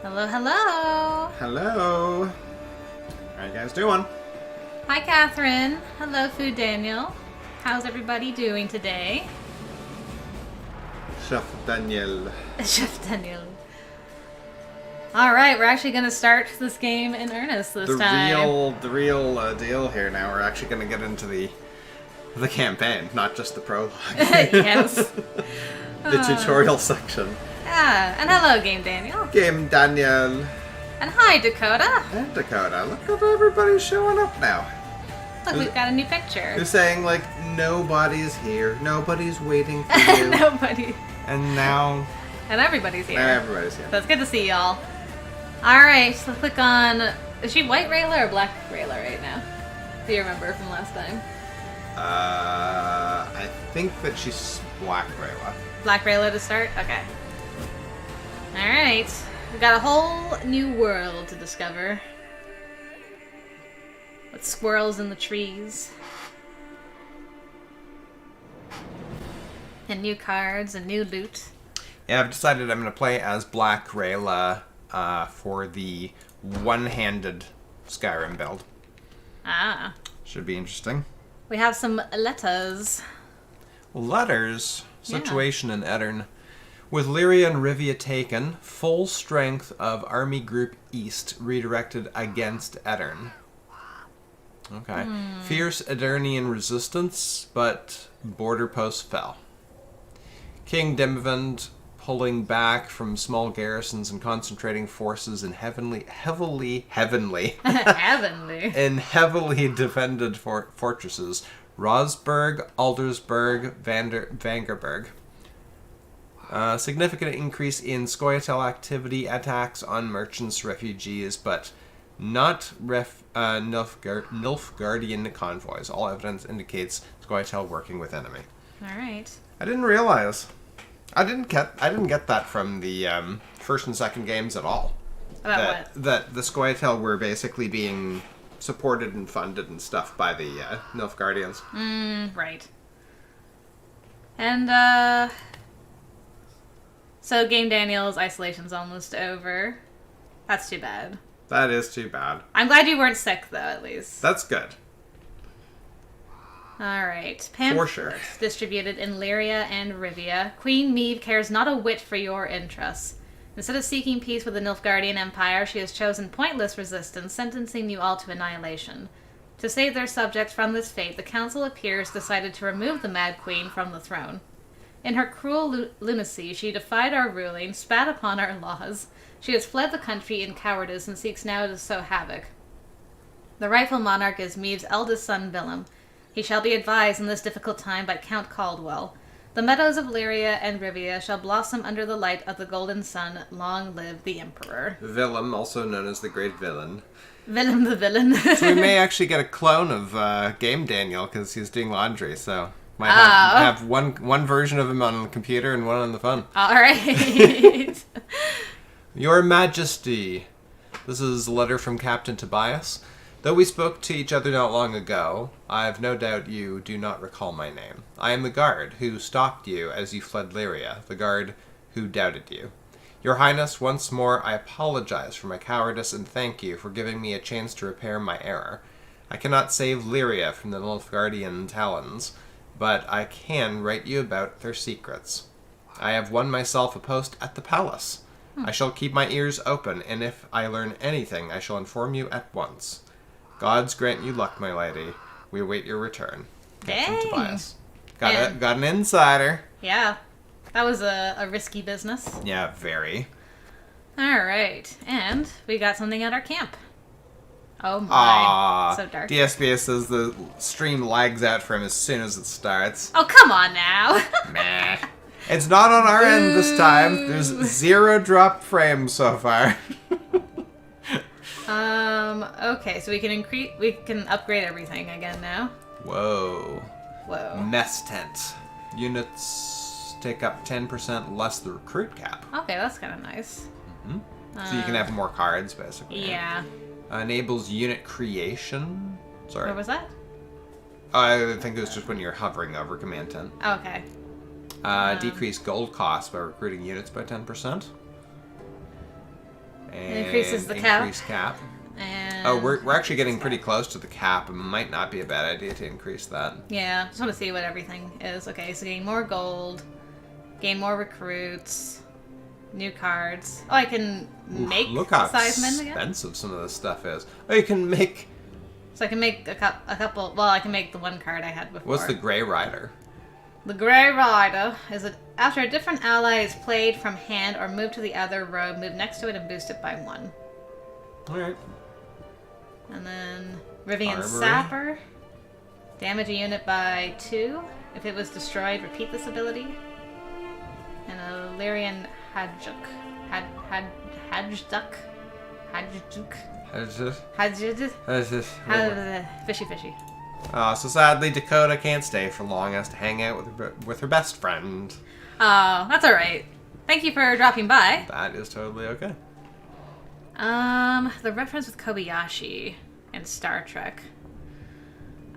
Hello, hello. Hello. How are you guys doing? Hi, Catherine. Hello, Food Daniel. How's everybody doing today? Chef Daniel. Chef Daniel. All right, we're actually going to start this game in earnest this time. The real deal here now. We're actually going to get into the campaign, not just the prologue. Yes. The tutorial section. Yeah, and hello, Game Daniel. Game Daniel. And hi, Dakota. And Dakota. Look at everybody showing up now. Look, we've got a new picture. They're saying, like, nobody's here. Nobody's waiting for you. Nobody. And now... And everybody's here. Everybody's here. So it's good to see y'all. Alright, so click on... Is she white Rayla or black Rayla right now? Do you remember from last time? I think that she's Black Rayla. Black Rayla to start? Okay. Alright. We've got a whole new world to discover. With squirrels in the trees. And new cards and new loot. Yeah, I've decided I'm going to play as Black Rayla for the one-handed Skyrim build. Ah. Should be interesting. We have some letters. Letters. Situation in Edirn. With Lyria and Rivia taken, full strength of Army Group East redirected against Edirn. Okay. Fierce Edirnian resistance, but border posts fell. King Dimivend pulling back from small garrisons and concentrating forces in heavily Heavenly. in heavily defended fortresses. Rosberg, Aldersburg, Vangerberg. Significant increase in Scoia'tael activity, attacks on merchants, refugees, but not Nilfgaardian convoys. All evidence indicates Scoia'tael working with enemy. Alright. I didn't realize. I didn't get that from the first and second games at all. About what? That the Scoia'tael were basically being supported and funded and stuff by the Nilfgaardians. Right. And, so Game Daniel's isolation's almost over. That's too bad. That is too bad. I'm glad you weren't sick, though, at least. That's good. Alright. For sure. Distributed in Lyria and Rivia. Queen Meve cares not a whit for your interests. Instead of seeking peace with the Nilfgaardian Empire, she has chosen pointless resistance, sentencing you all to annihilation. To save their subjects from this fate, the Council of Peers decided to remove the Mad Queen from the throne. In her cruel lunacy, she defied our ruling, spat upon our laws. She has fled the country in cowardice and seeks now to sow havoc. The rightful monarch is Meve's eldest son, Willem. He shall be advised in this difficult time by Count Caldwell. The meadows of Lyria and Rivia shall blossom under the light of the golden sun. Long live the Emperor. Willem, also known as the Great Villain. Willem the Villain. So we may actually get a clone of Game Daniel because he's doing laundry, so might have one version of him on the computer and one on the phone. Alright. Your Majesty. This is a letter from Captain Tobias. Though we spoke to each other not long ago, I have no doubt you do not recall my name. I am the guard who stalked you as you fled Lyria, the guard who doubted you. Your Highness, once more I apologize for my cowardice and thank you for giving me a chance to repair my error. I cannot save Lyria from the Nilfgaardian talons, but I can write you about their secrets. I have won myself a post at the palace. I shall keep my ears open, and if I learn anything, I shall inform you at once. Gods grant you luck, my lady. We await your return. Captain Tobias. Got an insider. Yeah. That was a risky business. Yeah, very. Alright. And we got something at our camp. Oh my. So dark. DSBS says the stream lags out for him as soon as it starts. Oh, come on now. Meh. It's not on our end this time. There's 0 drop frames so far. Okay, so we can upgrade everything again now. Whoa. Whoa. Mess tent. Units take up 10% less the recruit cap. Okay, that's kind of nice. Mm-hmm. So you can have more cards, basically. Yeah. Enables unit creation. Sorry. What was that? I think it was just when you're hovering over command tent. Okay. Decrease gold cost by recruiting units by 10%. And It increases the cap. Increase cap. And Oh, we're actually getting pretty close to the cap. It might not be a bad idea to increase that. Yeah, just want to see what everything is. Okay, so gain more gold, gain more recruits, new cards. Oh, I can make Look how Seisman again? expensive some of this stuff is. Oh, you can make... So I can make a couple... Well, I can make the one card I had before. What's the Grey Rider? The Grey Rider is after a different ally is played from hand or moved to the other row, move next to it and boost it by 1. Alright. And then Rivian Armory. Sapper. Damage a unit by 2. If it was destroyed, repeat this ability. And a Lyrian Hadjuk. Hadjuk. Fishy fishy. So sadly, Dakota can't stay for long. Has to hang out with her best friend. Oh, that's alright. Thank you for dropping by. That is totally okay. The reference with Kobayashi and Star Trek.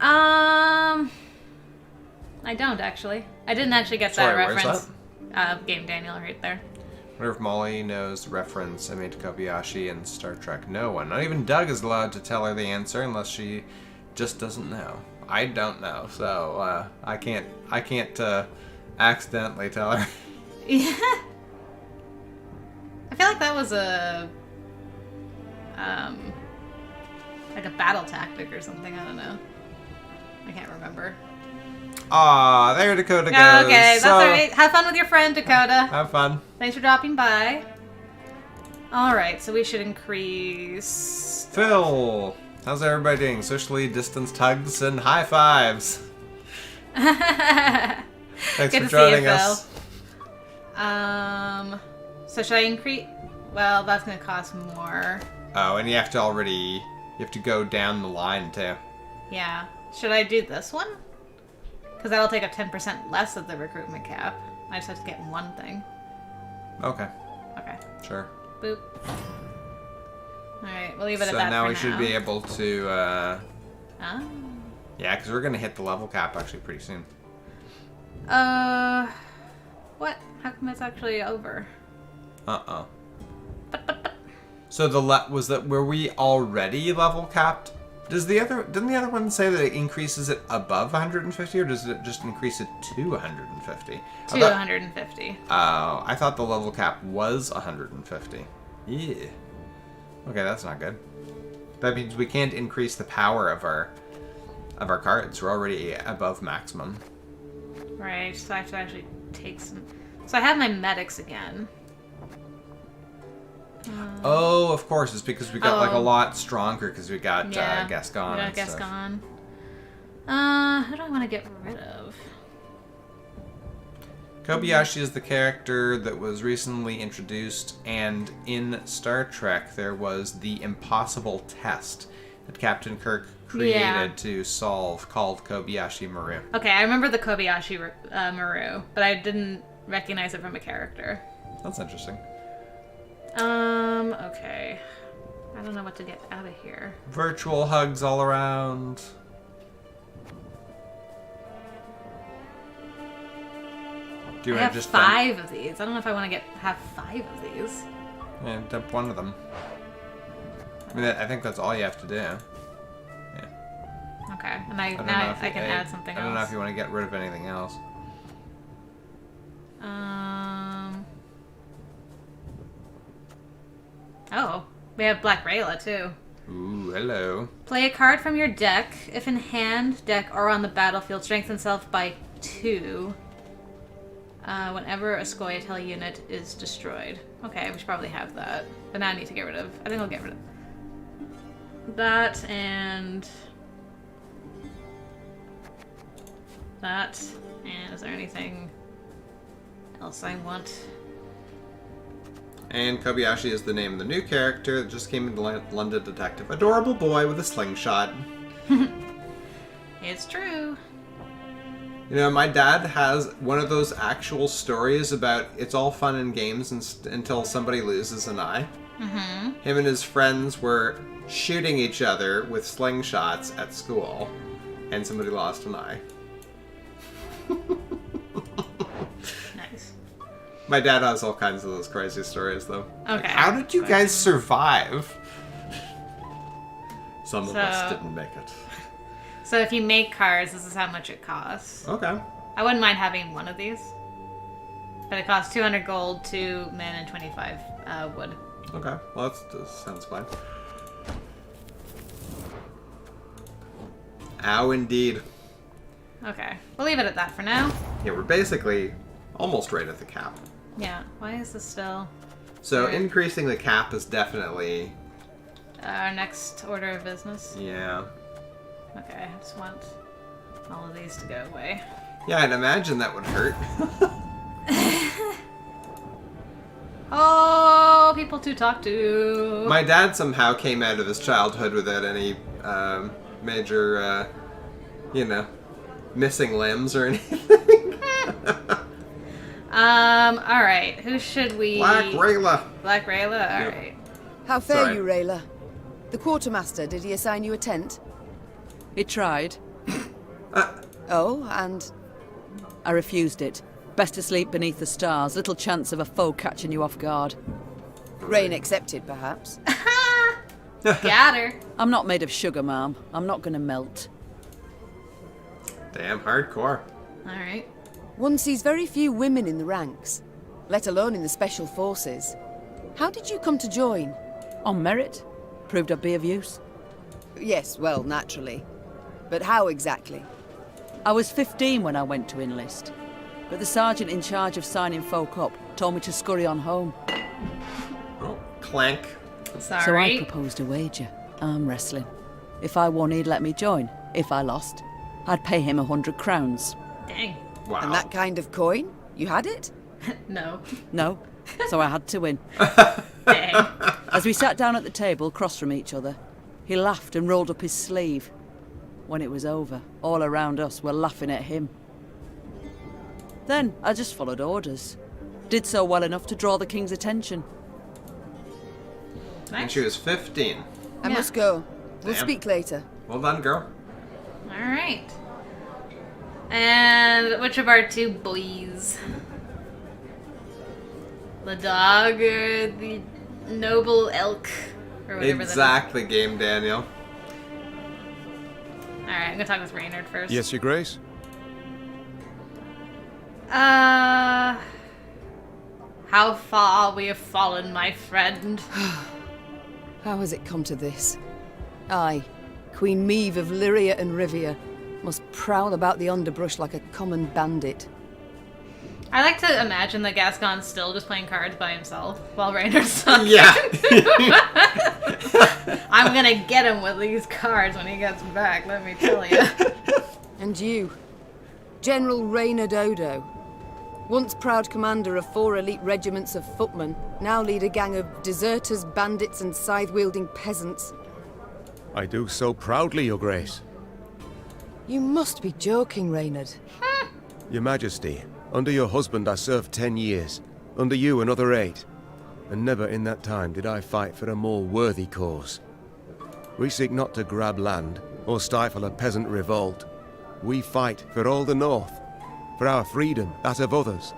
I don't actually. I didn't actually get that Sorry, where's reference. Game Daniel right there. I wonder if Molly knows the reference I made to Kobayashi and Star Trek. No one. Not even Doug is allowed to tell her the answer unless she just doesn't know. I don't know, so I can't accidentally tell her. Yeah. I feel like that was like a battle tactic or something. I don't know. I can't remember. Ah, there Dakota goes. Oh, okay, that's alright. Have fun with your friend, Dakota. Have fun. Thanks for dropping by. Alright, so we should increase... Phil, how's everybody doing? Socially distanced hugs and high fives. Thanks Good for to see you, joining us. Phil. So should I increase? Well, that's gonna cost more. Oh, and you have to go down the line too. Yeah. Should I do this one? Because that'll take up 10% less of the recruitment cap. I just have to get one thing. Okay. Okay. Sure. Boop. Alright, we'll leave it at So that now for we should be able to, Oh. yeah, because we're going to hit the level cap actually pretty soon. What? How come it's actually over? Uh-oh. So were we already level capped? Didn't the other one say that it increases it above 150, or does it just increase it to 150? To 150. Oh, I thought the level cap was 150. Yeah. Okay, that's not good. That means we can't increase the power of our cards. We're already above maximum. Right, so I have to actually take some... So I have my medics again. Oh, of course. It's because we got like a lot stronger because we got Gascon. We got Gascon. Who do I want to get rid of? Kobayashi is the character that was recently introduced, and in Star Trek there was the impossible test that Captain Kirk created to solve called Kobayashi Maru. Okay, I remember the Kobayashi Maru, but I didn't recognize it from a character. That's interesting. Okay. I don't know what to get out of here. Virtual hugs all around. Do you I have just 5 of these. I don't know if I want to have 5 of these. Yeah, dump one of them. I mean, I think that's all you have to do. Yeah. Okay, and I can add something else. I don't know if you want to get rid of anything else. Oh, we have Black Rayla too. Ooh, hello. Play a card from your deck. If in hand, deck, or on the battlefield, strengthen self by 2. Whenever a Scoia'tael unit is destroyed. Okay, we should probably have that. But now I need to get rid of... I think I'll get rid of that and... that. And is there anything else I want? And Kobayashi is the name of the new character that just came into London Detective. Adorable boy with a slingshot. It's true. You know, my dad has one of those actual stories about it's all fun and games until somebody loses an eye. Mm-hmm. Him and his friends were shooting each other with slingshots at school, and somebody lost an eye. Nice. My dad has all kinds of those crazy stories, though. Okay. Like, how did you guys survive? Some of us didn't make it. So if you make cards, this is how much it costs. Okay. I wouldn't mind having one of these. But it costs 200 gold, 2 men, and 25 wood. Okay. Well, that sounds fine. Ow, indeed. Okay. We'll leave it at that for now. Yeah, we're basically almost right at the cap. Yeah. Why is this still... So Alright. increasing the cap is definitely... our next order of business? Yeah. Okay, I just want all of these to go away. Yeah, I'd imagine that would hurt. Oh, people to talk to. My dad somehow came out of his childhood without any major, missing limbs or anything. Alright, who should we... Black Rayla. Black Rayla? Yep. Alright. How fare Sorry. you, Rayla? The quartermaster, did he assign you a tent? He tried. Oh, and... I refused it. Best to sleep beneath the stars. Little chance of a foe catching you off guard. Rain accepted, perhaps. Got her. I'm not made of sugar, ma'am. I'm not gonna melt. Damn hardcore. Alright. One sees very few women in the ranks, let alone in the special forces. How did you come to join? On merit. Proved I'd be of use. Yes, well, naturally. But how exactly? I was 15 when I went to enlist. But the sergeant in charge of signing folk up told me to scurry on home. Oh, clank. Sorry. So I proposed a wager. Arm wrestling. If I won, he'd let me join. If I lost, I'd pay him 100 crowns. Dang. Wow. And that kind of coin? You had it? No. No, so I had to win. Dang. As we sat down at the table, across from each other, he laughed and rolled up his sleeve. When it was over, all around us were laughing at him. Then I just followed orders. Did so well enough to draw the king's attention. And Nice. she was 15. I Yeah. must go. We'll Damn. speak later. Well done, girl. Alright. And which of our two boys? The dog or the noble elk? Or whatever Exactly, Game Daniel. Alright, I'm gonna talk with Reynard first. Yes, Your Grace? How far we have fallen, my friend. How has it come to this? I, Queen Meve of Lyria and Rivia, must prowl about the underbrush like a common bandit. I like to imagine that Gascon's still just playing cards by himself while Reynard's talking. Yeah. I'm gonna get him with these cards when he gets back, let me tell you. And you, General Reynard Odo, once proud commander of 4 elite regiments of footmen, now lead a gang of deserters, bandits, and scythe-wielding peasants. I do so proudly, Your Grace. You must be joking, Reynard. Your Majesty, under your husband I served 10 years, under you another 8, and never in that time did I fight for a more worthy cause. We seek not to grab land or stifle a peasant revolt. We fight for all the North, for our freedom, that of others.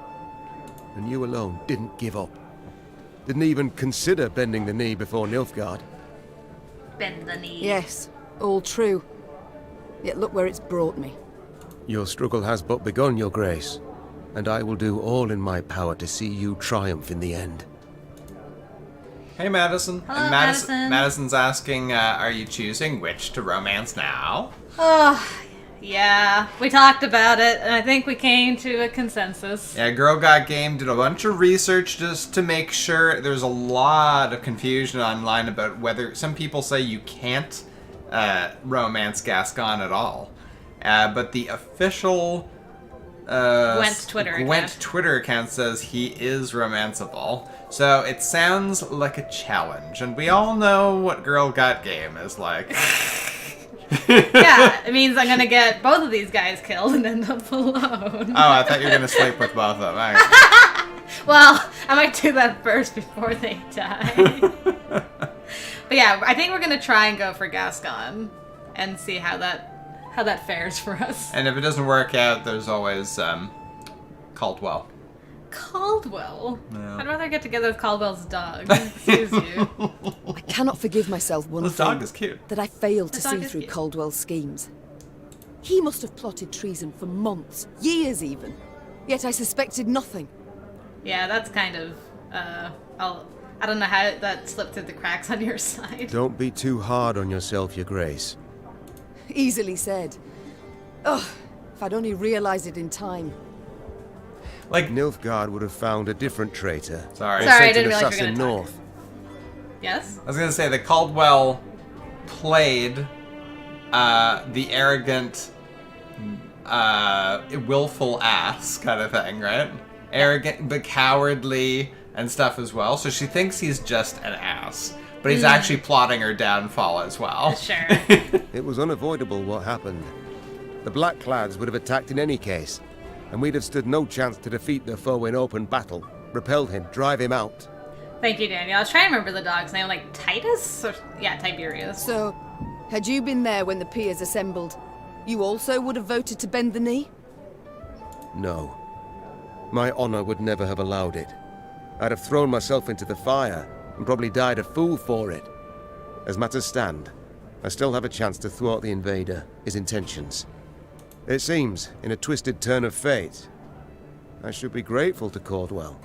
And you alone didn't give up. Didn't even consider bending the knee before Nilfgaard. Bend the knee. Yes, all true. Yet look where it's brought me. Your struggle has but begun, Your Grace, and I will do all in my power to see you triumph in the end. Hey, Madison. Hello, And Madison. Madison's asking, are you choosing which to romance now? Oh, yeah. We talked about it, and I think we came to a consensus. Yeah, Girl Got Game did a bunch of research just to make sure. There's a lot of confusion online about whether some people say you can't romance Gascon at all. But the official Gwent's Twitter account. Twitter account says he is romanceable. So it sounds like a challenge, and we all know what Girl Got Game is like. Yeah, it means I'm gonna get both of these guys killed and end up alone. Oh, I thought you were gonna sleep with both of them. All right. Well, I might do that first before they die. But yeah, I think we're gonna try and go for Gascon and see how that fares for us. And if it doesn't work out, there's always Caldwell. Caldwell? Yeah. I'd rather get together with Caldwell's dog. Excuse you. I cannot forgive myself one This thing. dog is cute. That I failed to The dog see is through cute. Caldwell's schemes. He must have plotted treason for months, years even. Yet I suspected nothing. Yeah, that's kind of, I don't know how that slipped through the cracks on your side. Don't be too hard on yourself, Your Grace. Easily said. Ugh, if I'd only realized it in time. Like, Nilfgaard would have found a different traitor. Sorry. Or Sorry, I sent an didn't realize you were assassin gonna talk. north. Yes? I was gonna say that Caldwell played the arrogant, willful ass kind of thing, right? Arrogant but cowardly and stuff as well. So she thinks he's just an ass, but he's actually plotting her downfall as well. Sure. It was unavoidable what happened. The Blackclads would have attacked in any case, and we'd have stood no chance to defeat the foe in open battle, repel him, drive him out. Thank you, Daniel. I was trying to remember the dog's name, like Titus? Or, yeah, Tiberius. So, had you been there when the peers assembled, you also would have voted to bend the knee? No. My honor would never have allowed it. I'd have thrown myself into the fire, and probably died a fool for it. As matters stand, I still have a chance to thwart the invader, his intentions. It seems, in a twisted turn of fate, I should be grateful to Caldwell.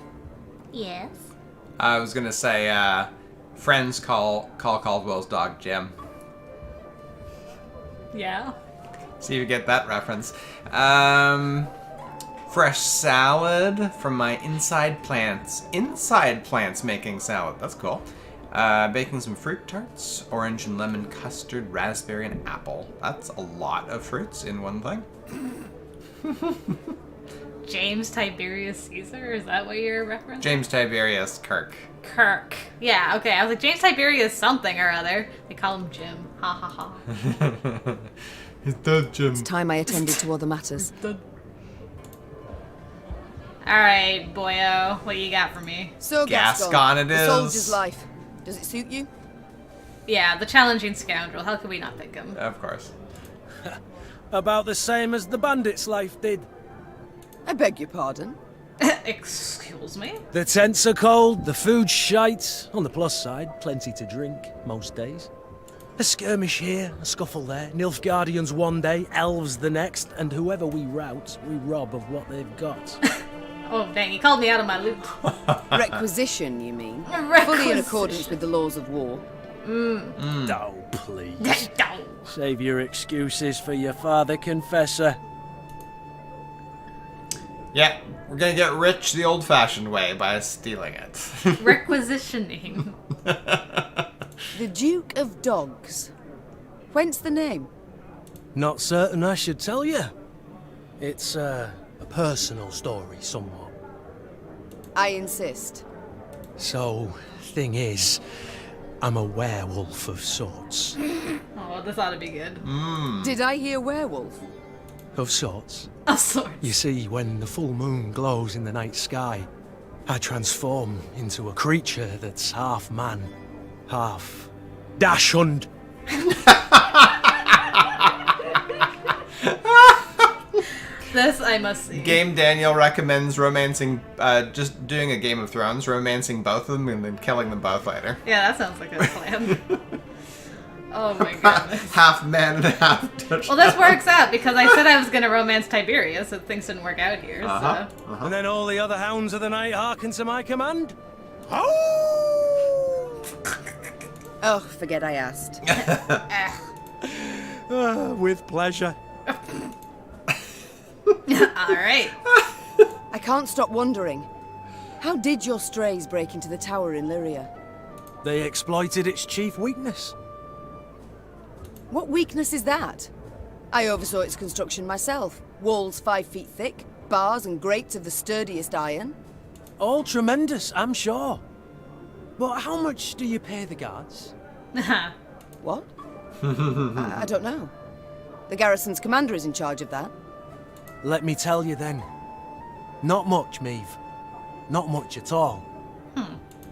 Yes. I was gonna say, friends call Caldwell's dog Jim. Yeah. See if you get that reference. Fresh salad from my inside plants. Inside plants making salad. That's cool. Baking some fruit tarts, orange and lemon custard, raspberry and apple. That's a lot of fruits in one thing. James Tiberius Caesar? Is that what you're referencing? James Tiberius Kirk. Kirk. Yeah, okay. I was like, James Tiberius something or other. They call him Jim. Ha ha ha. He's dead, Jim. It's time I attended to other matters. Alright, boyo. What you got for me? So, Gascon it the is. soldier's life. Does it suit you? Yeah, the challenging scoundrel. How could we not pick him? Of course. About the same as the bandit's life did. I beg your pardon. Excuse me? The tents are cold, the food's shite. On the plus side, plenty to drink, most days. A skirmish here, a scuffle there. Nilfgaardians one day, elves the next, and whoever we rout, we rob of what they've got. Oh, dang, he called me out of my loot. Requisition, you mean? Requisition. Fully in accordance with the laws of war. Oh, please. Don't. Save your excuses for your father confessor. Yeah, we're gonna get rich the old-fashioned way by stealing it. Requisitioning. The Duke of Dogs. Whence the name? Not certain I should tell you. It's a personal story, somewhat. I insist. So, thing is, I'm a werewolf of sorts. Oh, this ought to be good. Did I hear werewolf? Of sorts. Of sorts. You see, when the full moon glows in the night sky, I transform into a creature that's half man, half dachshund. This I must see. Game Daniel recommends romancing, just doing a Game of Thrones, romancing both of them and then killing them both later. Yeah, that sounds like a plan. Oh my goodness. Half man and half Dutch. Well, this works out because I said I was going to romance Tiberius, so things didn't work out here. So. And then all the other hounds of the night hearken to my command. Oh, forget I asked. With pleasure. All right. I can't stop wondering. How did your strays break into the tower in Lyria? They exploited its chief weakness. What weakness is that? I oversaw its construction myself. Walls 5 feet thick, bars and grates of the sturdiest iron. All tremendous, I'm sure. But how much do you pay the guards? What? I don't know. The garrison's commander is in charge of that. Let me tell you then. Not much, Meve. Not much at all.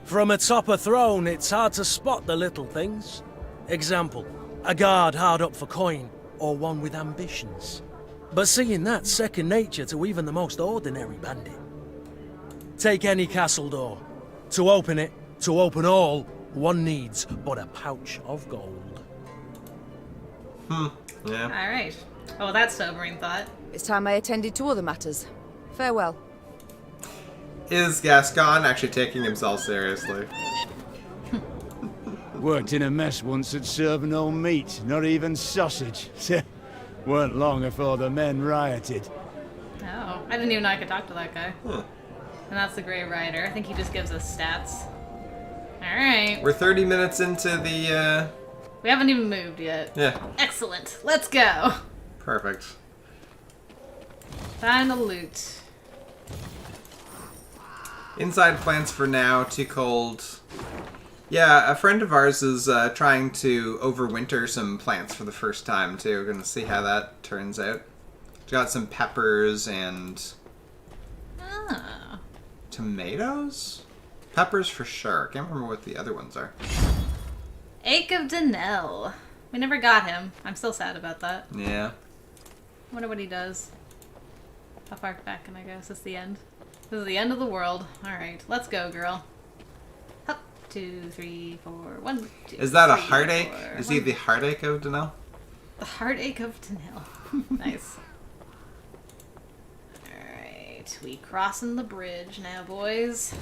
From atop a throne, it's hard to spot the little things. Example, a guard hard up for coin, or one with ambitions. But seeing that's second nature to even the most ordinary bandit. Take any castle door. To open it, to open all, one needs but a pouch of gold. Yeah. All right. Oh, that's sobering thought. It's time I attended to other matters. Farewell. Is Gascon actually taking himself seriously? Worked in a mess once that served no meat, not even sausage. Weren't long before the men rioted. Oh, I didn't even know I could talk to that guy. Huh. And that's the Grey Rider. I think he just gives us stats. All right. We're 30 minutes into the, We haven't even moved yet. Yeah. Excellent. Let's go. Perfect. Time to loot. Inside plans for now, too cold. Yeah, a friend of ours is trying to overwinter some plants for the first time, too. We're going to see how that turns out. Got some peppers and... Ah. tomatoes? Peppers for sure. Can't remember what the other ones are. Ache of Denell. We never got him. I'm still sad about that. Yeah. Wonder what he does. How far back can I go? Is this the end? This is the end of the world. Alright, let's go, girl. Up, 2, 3, 4, 1, 2. Is that a 3, heartache? 4, Is he 1. the heartache of Denell? The Heartache of Denell. Nice. Alright, we crossing the bridge now, boys.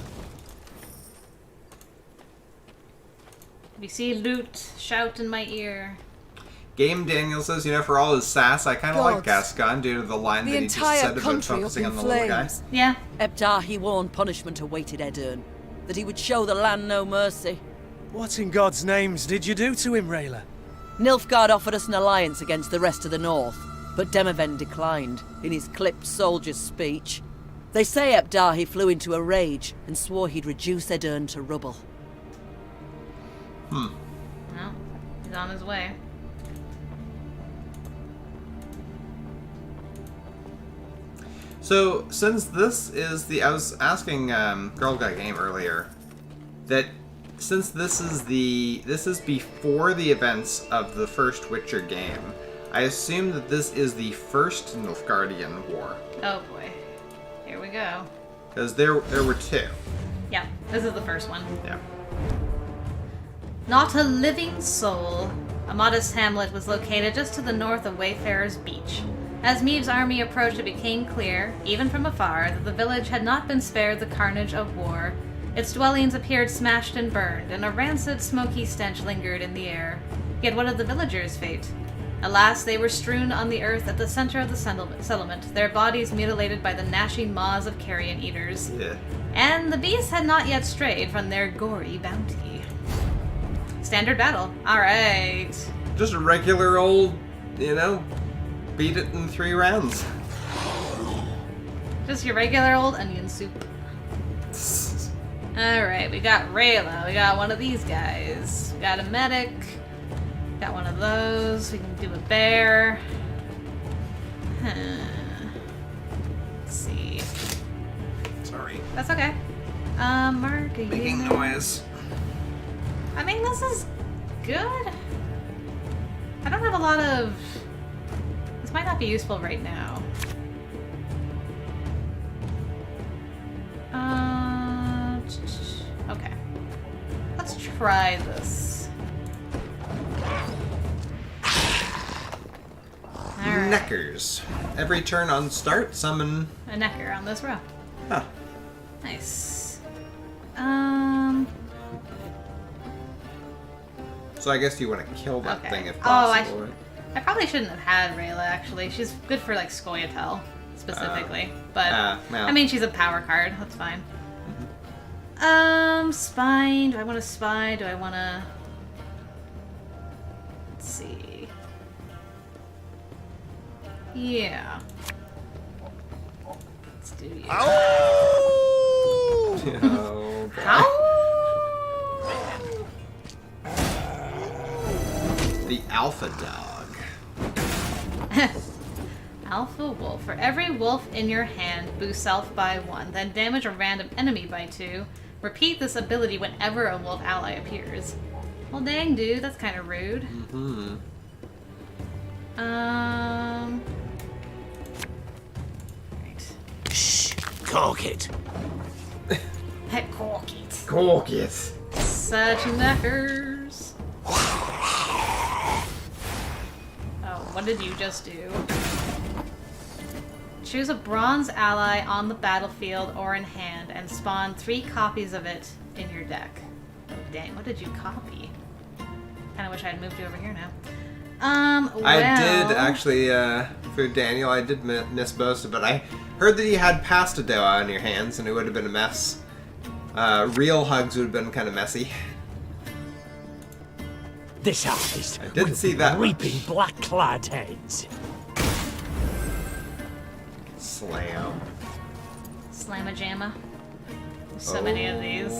If you see loot, shout in my ear. Game Daniel says, for all his sass, I kind of like Gods. Gascon due to the line The that he just entire said about country up focusing in on the little guy. flames. Yeah. Ebdar warned punishment awaited Edern, that he would show the land no mercy. What in God's names did you do to him, Rayla? Nilfgaard offered us an alliance against the rest of the north, but Demoven declined, in his clipped soldier's speech. They say Ebdar flew into a rage and swore he'd reduce Edern to rubble. Well, he's on his way. So, since this is I was asking Girl Guy Game earlier, that since this is before the events of the first Witcher game, I assume that this is the first Nilfgaardian War. Oh boy. Here we go. Because there were two. Yeah, this is the first one. Yeah. Not a living soul. A modest hamlet was located just to the north of Wayfarer's Beach. As Meve's army approached, it became clear, even from afar, that the village had not been spared the carnage of war. Its dwellings appeared smashed and burned, and a rancid, smoky stench lingered in the air. Yet what of the villagers' fate? Alas, they were strewn on the earth at the center of the settlement, their bodies mutilated by the gnashing maws of carrion eaters. Yeah. And the beasts had not yet strayed from their gory bounty. Standard battle. Alright. Just a regular old, beat it in 3 rounds. Just your regular old onion soup. Alright, we got Rayla. We got one of these guys. We got a medic. Got one of those. We can do a bear. Let's see. Sorry. That's okay. Mark, a Making unit. noise. I mean, this is good. I don't have a lot of... This might not be useful right now. Okay. Let's try this. Alright. Neckers. Every turn on start, summon... A necker on this row. Huh. Nice. So I guess you want to kill that Okay. thing if Oh, I possible, right? I probably shouldn't have had Rayla, actually. She's good for, like, Scoia'tael, specifically. But, well. I mean, she's a power card. That's fine. Spine. Do I want to spy? Do I want to... Let's see. Yeah. Let's do you. Oh, boy. Ow! The alpha dog. Alpha wolf. For every wolf in your hand, boost self by 1. Then damage a random enemy by 2. Repeat this ability whenever a wolf ally appears. Well, dang, dude. That's kind of rude. Mm-hmm. Right. Cork it. Cork it. Cork it. Such knackers. Oh, what did you just do? Choose a bronze ally on the battlefield or in hand and spawn 3 copies of it in your deck. Oh, dang, what did you copy? Kinda wish I had moved you over here now. Well... I did actually, for Daniel, I did miss most of it. I heard that you had pasta dough on your hands and it would have been a mess. Real hugs would have been kind of messy. This harvest I didn't see that reaping much. black-clad heads. Slam. Slamma-jamma. There's so many of these.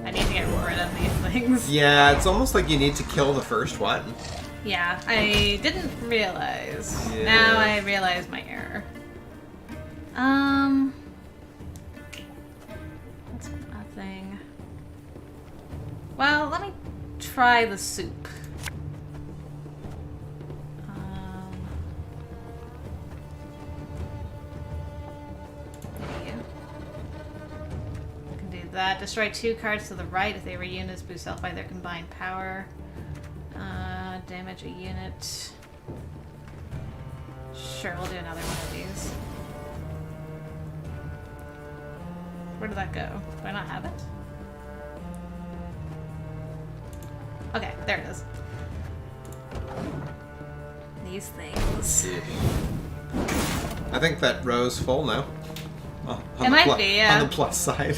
I need to get rid of these things. Yeah, it's almost like you need to kill the first one. Yeah, I didn't realize. Yeah. Now I realize my error. That's nothing. Well, let me try the soup. Yeah. I can do that. Destroy 2 cards to the right if they were units. Boost health by their combined power. Damage a unit. Sure, we'll do another one of these. Where did that go? Do I not have it? Okay, there it is. These things. I think that row's full now. Oh, It might be, yeah. On the plus side.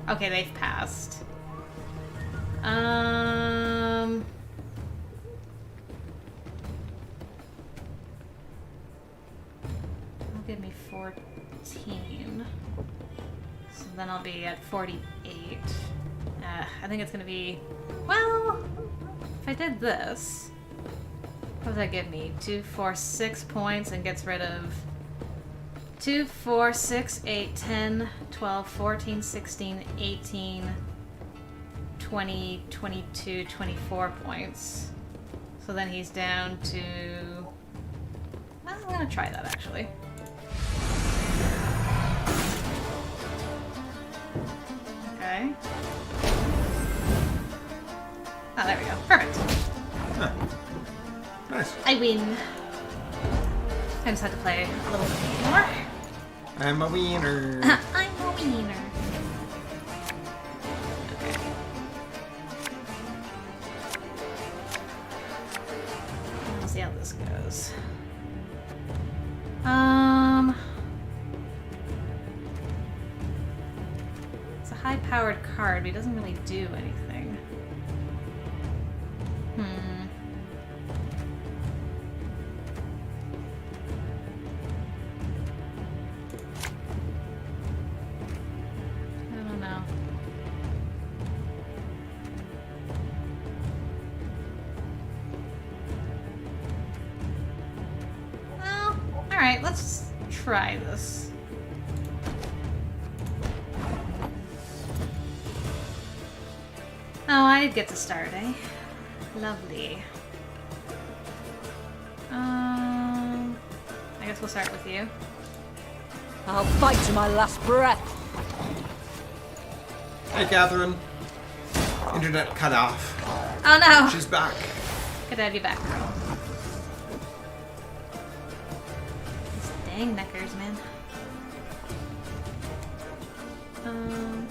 Okay, they've passed. That'll give me 14. So then I'll be at 48. I think it's gonna be, well, if I did this, what does that give me? 2, 4, 6 points and gets rid of 2, 4, 6, 8, 10, 12, 14, 16, 18, 20, 22, 24 points. So then he's down to... Well, I'm gonna try that actually. Okay. Oh, there we go. Perfect. Huh. Nice. I win. I just had to play a little bit more. I'm a wiener. I'm a wiener. Okay. We'll see how this goes. It's a high-powered card, but he doesn't really do anything. I don't know. Well, alright, let's try this. Oh, I get to start, eh? Lovely. I guess we'll start with you. I'll fight to my last breath. Hey, Catherine. Internet cut off. Oh no! She's back. Good to have you back, girl. These dang neckers, man.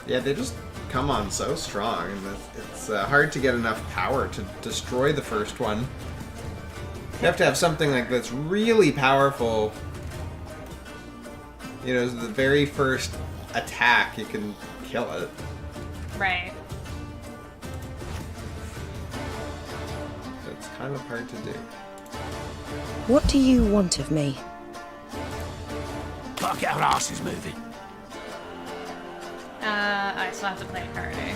Yeah, they just come on so strong, and it's hard to get enough power to destroy the first one. You have to have something like that's really powerful. You know, the very first attack, you can kill it. Right. It's kind of hard to do. What do you want of me? Fuck, our ass is moving. I still have to play a card, eh?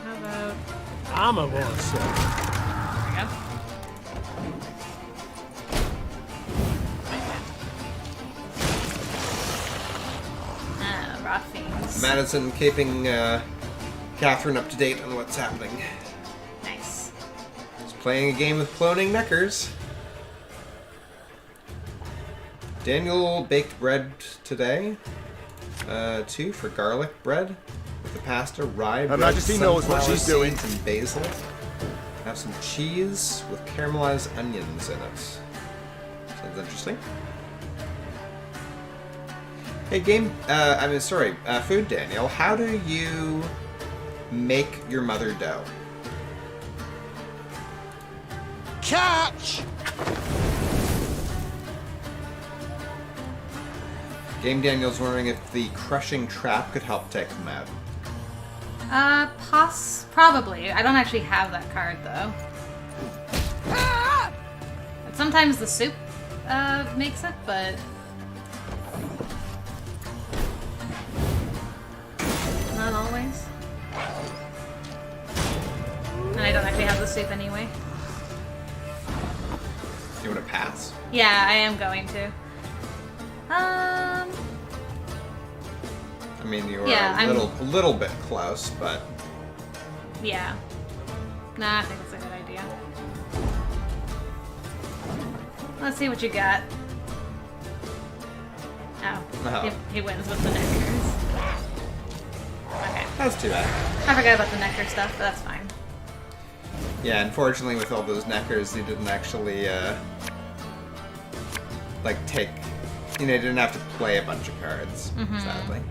How about... I'm a monster. There we go. Nice. Madison keeping Catherine up to date on what's happening. Nice. Just playing a game of cloning neckers. Daniel baked bread today. 2 for garlic bread with the pasta, rye bread, Her Majesty knows what sunflower she's doing. seeds, and basil. Have some cheese with caramelized onions in it. Sounds interesting. Hey, Food Daniel, how do you make your mother dough? Catch! Game Daniel's wondering if the crushing trap could help take them out. Probably. I don't actually have that card, though. But sometimes the soup, makes it, but... not always. And I don't actually have the soup anyway. You want to pass? Yeah, I am going to. I mean, you were Yeah, a little bit close, but... Yeah. Nah, I think it's a good idea. Let's see what you got. Oh. He wins with the neckers. Okay. That's too bad. I forgot about the necker stuff, but that's fine. Yeah, unfortunately with all those neckers, he didn't actually, take... he didn't have to play a bunch of cards, sadly.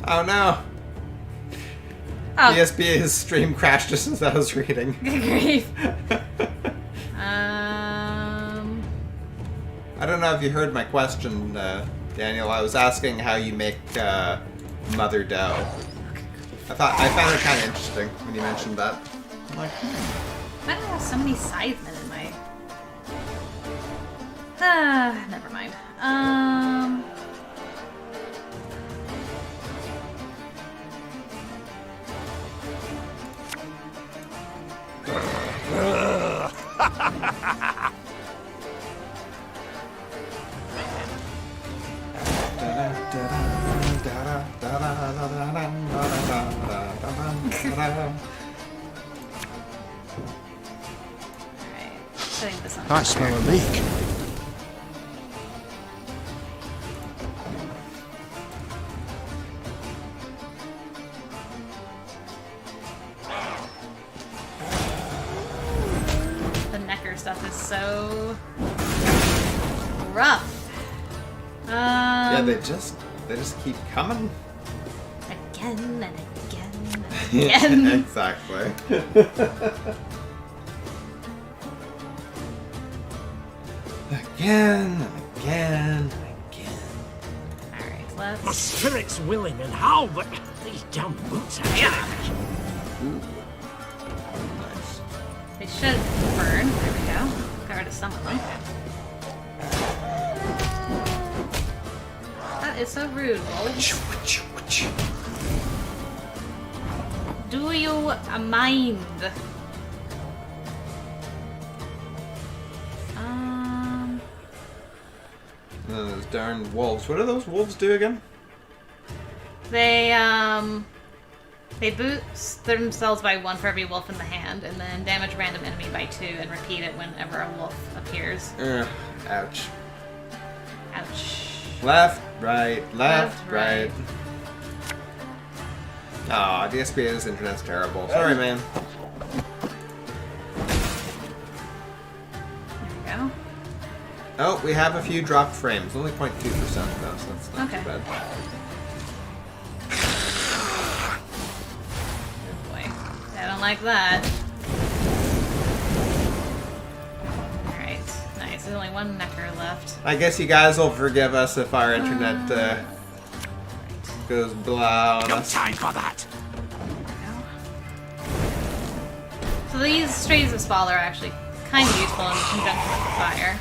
Oh no! Oh. PSB's stream crashed just as I was reading. Good grief. I don't know if you heard my question, Daniel. I was asking how you make mother dough. I found it kind of interesting when you mentioned that. I'm like, Why do I have so many scythemen in my... never mind. I smell a leak. The necker stuff is so rough. yeah, they just keep coming. Again and again and again. Exactly. Again and again and again. Alright, My let's... spirit's willing and how, but these damn boots are killing me. Ooh. Nice. They should burn. There we go. Got rid of some of them. That is so rude, wolves. Do you mind? Those darn wolves. What do those wolves do again? They boost themselves by 1 for every wolf in the hand, and then damage random enemy by 2, and repeat it whenever a wolf appears. Ouch. Ouch. Left, right, left, Left, right. Aw, DSP's internet's terrible. Sorry, man. There we go. Oh, we have a few dropped frames. Only 0.2% though, so that's not Okay. too bad. Good boy. I don't like that. Alright, nice. There's only 1 necker left. I guess you guys will forgive us if our internet goes blah on No us. time for that. So these Strays of Spall are actually kind of useful in conjunction with the fire.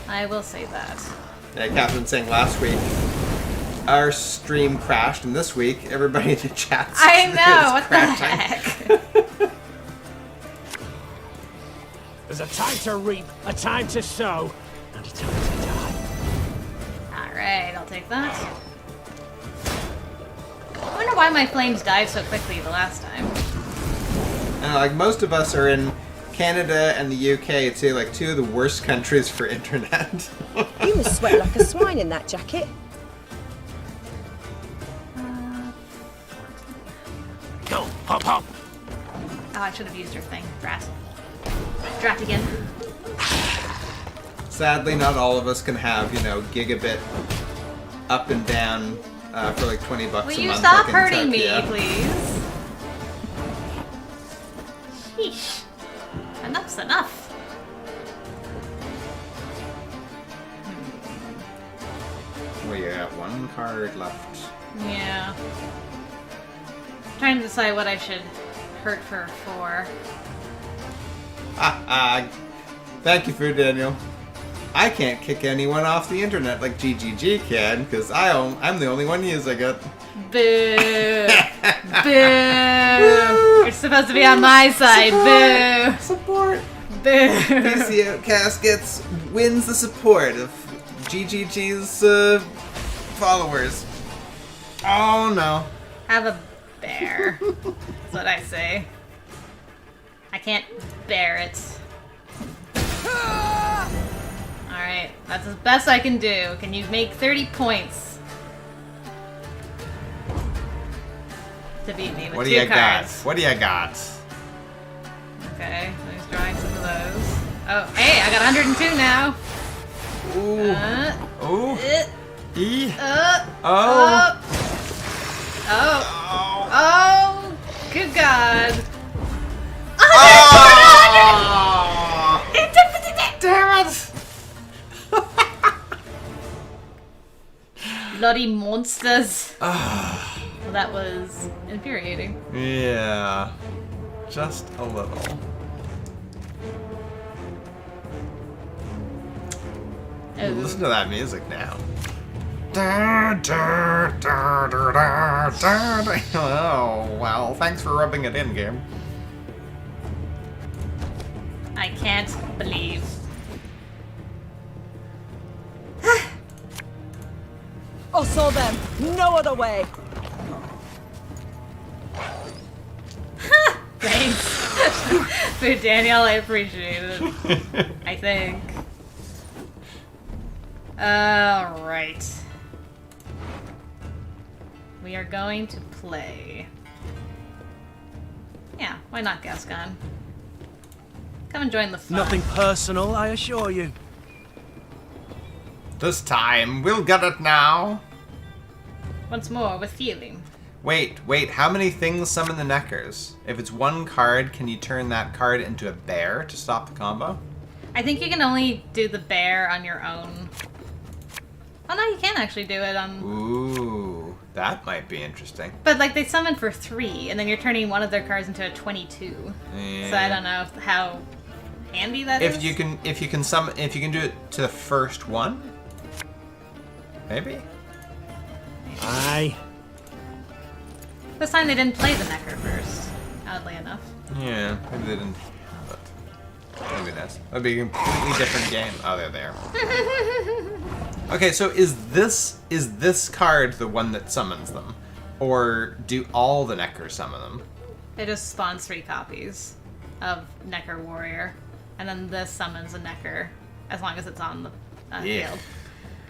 I will say that. Yeah, Captain saying last week our stream crashed, and this week everybody in the chat I is know, what crashing. the heck? There's a time to reap, a time to sow, and a time to die. Alright, I'll take that. I wonder why my flames died so quickly the last time. And like most of us are in Canada and the UK too, like two of the worst countries for internet. You must sweat like a swine in that jacket. Go, hop, hop. Oh, I should have used her thing. Drat. Drat again. Sadly, not all of us can have, you know, gigabit up and down for like $20 a month. Will you stop like in hurting me, Tokyo. please? Sheesh. Enough's enough. We got one card left. Yeah. Trying to decide what I should hurt her for. Thank you, Food Daniel. I can't kick anyone off the internet like GGG can, because I'm the only one using it. Boo! Boo! You're supposed to be on my side. Boo! Support! Boo! PCOUTCAST wins the support of GGG's followers. Oh no. Have a bear. That's what I say. I can't bear it. Alright, that's as best I can do. Can you make 30 points to beat me with What do two you got? cards? What do you got? Okay, so he's drawing some of those. Oh, hey, I got 102 now. Ooh. Ooh. E. Oh. Oh, good God. Oh! Damn it! Bloody monsters. Well, that was infuriating. Yeah. Just a little. Oh. Listen to that music now. Oh, well, thanks for rubbing it in, game. I can't believe. I saw them. No other way. Thanks. Food Daniel, I appreciate it. I think. Alright. We are going to play. Yeah, why not, Gascon? Come and join the fun. Nothing personal, I assure you. This time, we'll get it now. Once more, with feeling. Wait, how many things summon the Neckers? If it's one card, can you turn that card into a bear to stop the combo? I think you can only do the bear on your own. Oh no, you can actually do it on... Ooh, that might be interesting. But like they summon for 3, and then you're turning one of their cards into a 22. Yeah. So I don't know how handy that is. If you can do it to the first one, maybe. Aye. This time they didn't play the Necker first, oddly enough. Yeah, maybe they didn't have it. Maybe that's. That'd be a completely different game. Oh, they're there. Okay, so is this card the one that summons them, or do all the Neckers summon them? It just spawns 3 copies of Necker Warrior, and then this summons a Necker as long as it's on the field.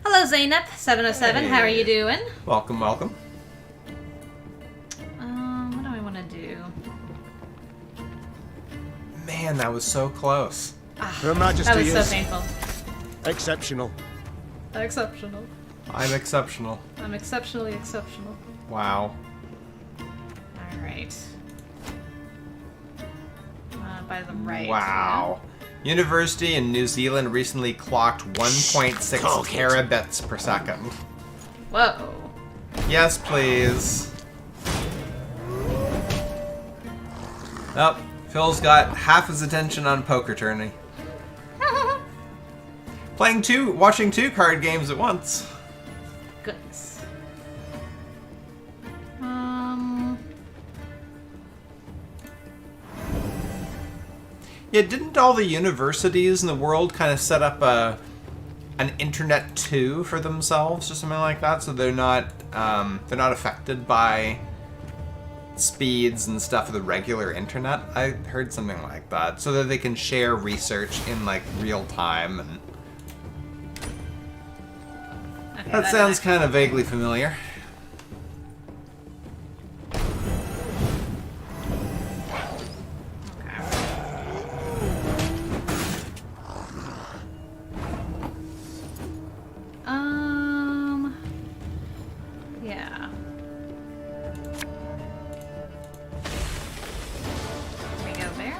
Hello, Zaynep707. How are you doing? Welcome, welcome. What do I want to do? Man, that was so close. Her Majesty That was so is painful. exceptional. Exceptional. I'm exceptional. I'm exceptionally exceptional. Wow. Alright. By the right. Wow. University in New Zealand recently clocked 1.6 terabits per second. Whoa. Yes, please. Oh, Phil's got half his attention on poker tourney. Watching two card games at once. Goodness. Yeah, didn't all the universities in the world kind of set up an internet too for themselves or something like that, so they're not affected by speeds and stuff of the regular internet? I heard something like that, so that they can share research in like real time. And Okay, that sounds kind of vaguely familiar. Yeah. We go there.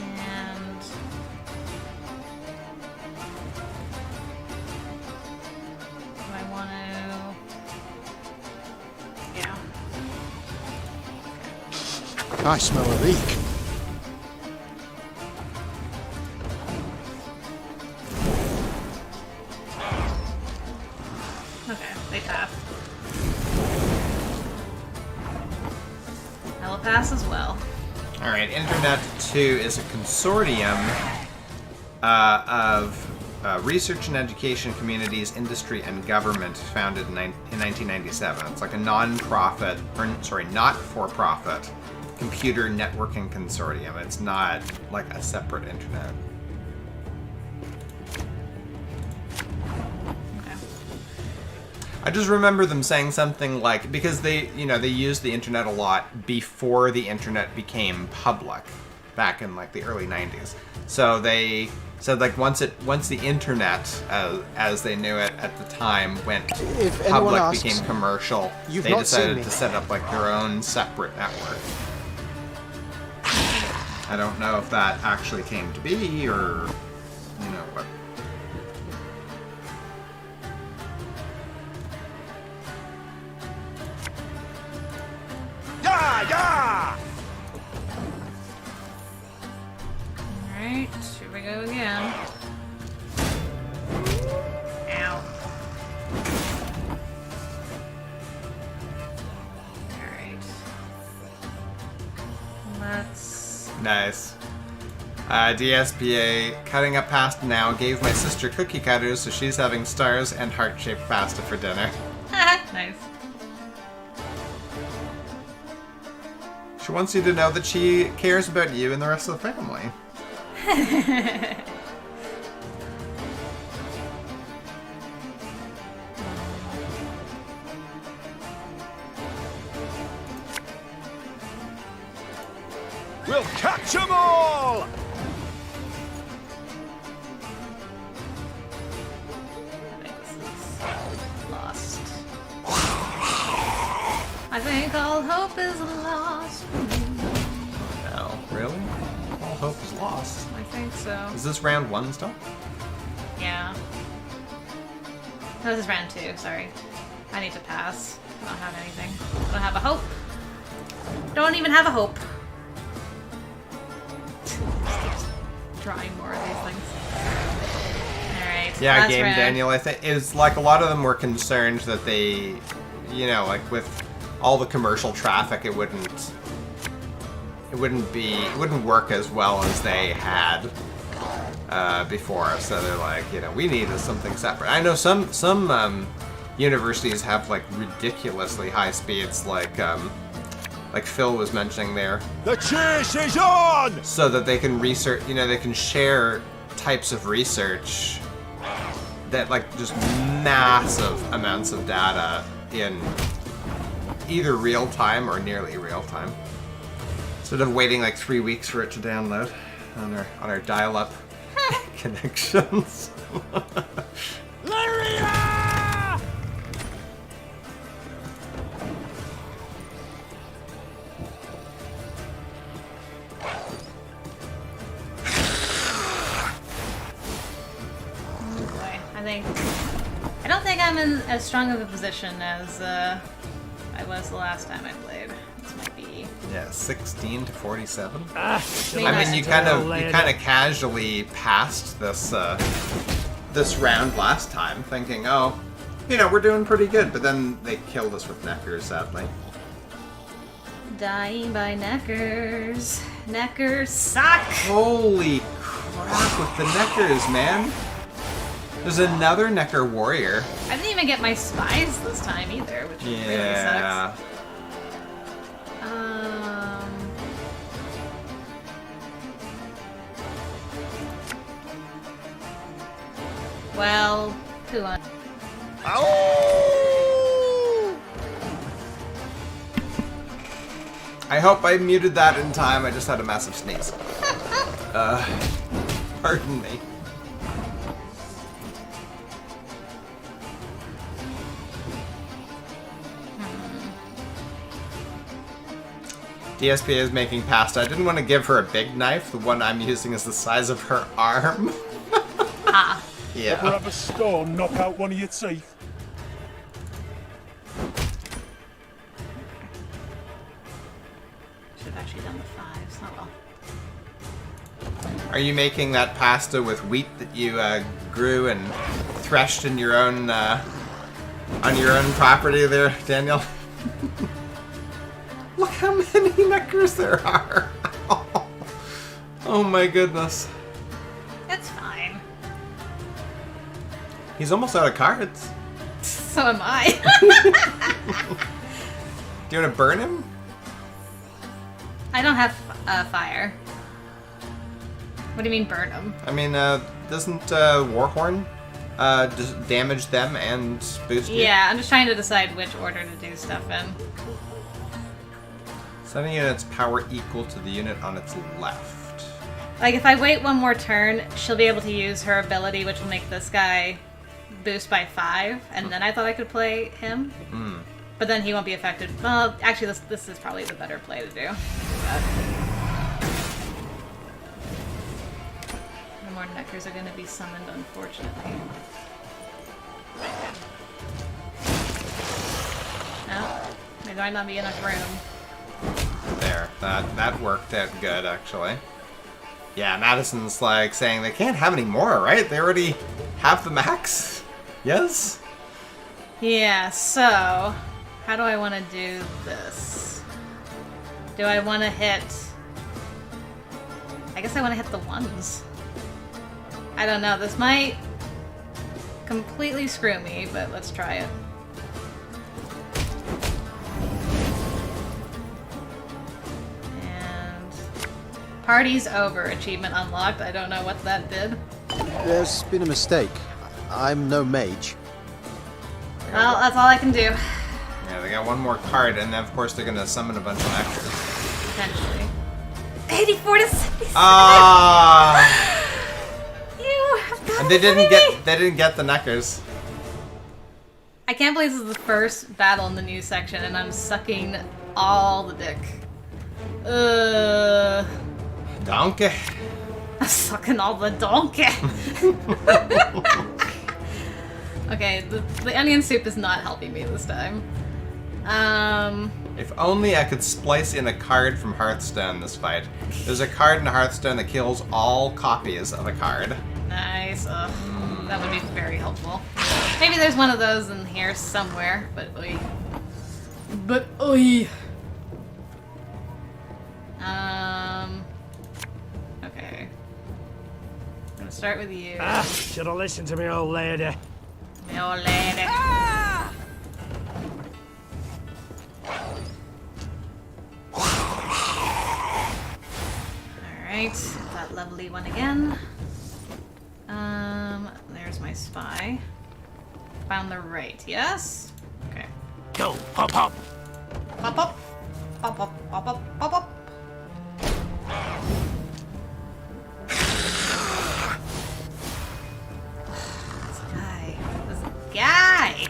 And do I want to? Yeah. I smell a leak. Okay, they pass. I'll pass as well. All right, Internet 2 is a consortium of research and education communities, industry, and government founded in 1997. It's like a non-profit, or sorry, not-for-profit computer networking consortium. It's not like a separate internet. Okay. I just remember them saying something like, because they used the internet a lot before the internet became public, back in like the early 90s. So they said like once the internet, as they knew it at the time, went If anyone public, asks, became commercial, you've they not seen decided me. to set up like their own separate network. I don't know if that actually came to be, or what. Alright, here we go again. Ow. Alright. Let's... Nice. DSPA, cutting up pasta now, gave my sister cookie cutters, so she's having stars and heart-shaped pasta for dinner. Nice. She wants you to know that she cares about you and the rest of the family. We'll catch 'em all! Lost. I think all hope is lost. No, really? All hope is lost. I think so. Is this round 1 still? Yeah. No, this is round 2, sorry. I need to pass. I don't have anything. I don't have a hope. Don't even have a hope. Just keeps drawing more of these things. Alright. Yeah, last Game round. Daniel, I think, is like a lot of them were concerned that they, like with all the commercial traffic, it wouldn't work as well as they had before. So they're like, we need something separate. I know some universities have like ridiculously high speeds, like Phil was mentioning there. The chase is on! So that they can research, they can share types of research that like just massive amounts of data in either real time or nearly real time. Instead of waiting like 3 weeks for it to download on our dial-up connections. Lyria! I don't think I am in as strong of a position as I was the last time I played. This might be. Yeah, 16 to 47. I mean, you kind of casually passed this this round last time, thinking, oh, you know, we're doing pretty good. But then they killed us with Neckers, sadly. Dying by Neckers. Neckers suck! Holy crap with the Neckers, man. There's another Necker warrior. I didn't even get my spies this time either, which really sucks. Well, who on? I hope I muted that in time. I just had a massive sneeze. Pardon me. DSP is making pasta. I didn't want to give her a big knife. The one I'm using is the size of her arm. Ah. Yeah. Ever have a stone knock out one of your teeth? Should have actually done the 5s. Oh well. Are you making that pasta with wheat that you grew and threshed in your own on your own property there, Daniel? Look how many Neckers there are. Oh my goodness. It's fine. He's almost out of cards. So am I. Do you want to burn him? I don't have fire. What do you mean burn them? I mean, doesn't Warhorn just damage them and boost you? Yeah, I'm just trying to decide which order to do stuff in. Setting unit's power equal to the unit on its left. Like, if I wait one more turn, she'll be able to use her ability, which will make this guy boost by 5, and then I thought I could play him. Mm. But then he won't be affected. Well, actually, this is probably the better play to do. But the more Neckers are going to be summoned, unfortunately. No, there might not be enough room. There, that worked out good, actually. Yeah, Madison's like saying they can't have any more, right? They already have the max? Yes? Yeah, so how do I want to do this? Do I want to hit... I guess I want to hit the 1s. I don't know, this might completely screw me, but let's try it. Party's over. Achievement unlocked. I don't know what that did. There's been a mistake. I'm no mage. Well, that's all I can do. Yeah, they got one more card, and then of course they're gonna summon a bunch of Neckers. Potentially. 84 to 67. Ah! You have got And they didn't get the Neckers. I can't believe this is the first battle in the new section, and I'm sucking all the dick. Donkey. I'm sucking all the donkey. Okay, the onion soup is not helping me this time. If only I could splice in a card from Hearthstone this fight. There's a card in Hearthstone that kills all copies of a card. Nice. That would be very helpful. Maybe there's one of those in here somewhere, but oi. But oi. Okay. I'm gonna start with you. Should have listened to me, old lady. My old lady. Alright, that lovely one again. There's my spy. Found the right, yes? Okay. Go, pop, pop. Pop, pop. Pop, pop, pop, pop, pop, pop. This guy.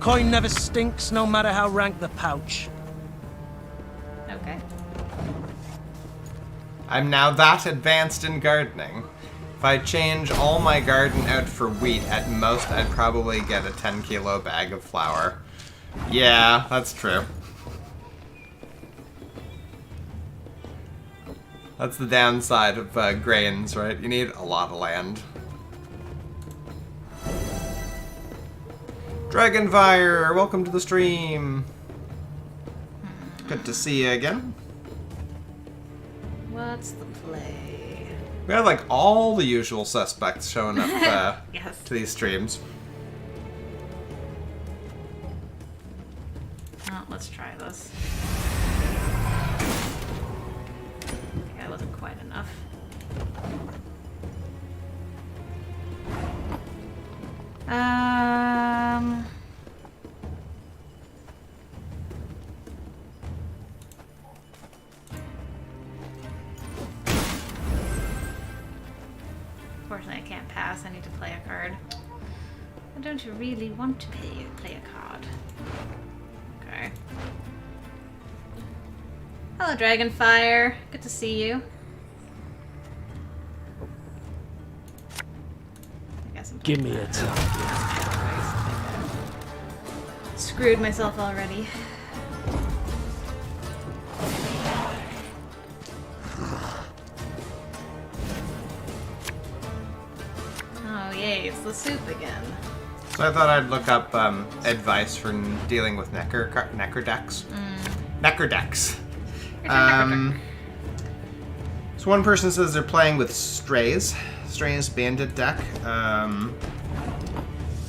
Coin never stinks, no matter how rank the pouch. Okay. I'm now that advanced in gardening. If I change all my garden out for wheat, at most I'd probably get a 10-kilo bag of flour. Yeah, that's true. That's the downside of grains, right? You need a lot of land. Dragonfire, welcome to the stream. Good to see you again. What's the play? We have like all the usual suspects showing up Yes. to these streams. Oh, let's try this. That wasn't quite enough. Unfortunately, I can't pass. I need to play a card. Why don't you really want to play a card? Okay. Hello, Dragonfire. Good to see you. I guess I'm Give me a time. Screwed myself already. Oh yay, it's the soup again. So I thought I'd look up advice for dealing with necker decks. Necker decks. So one person says they're playing with Strays Bandit deck,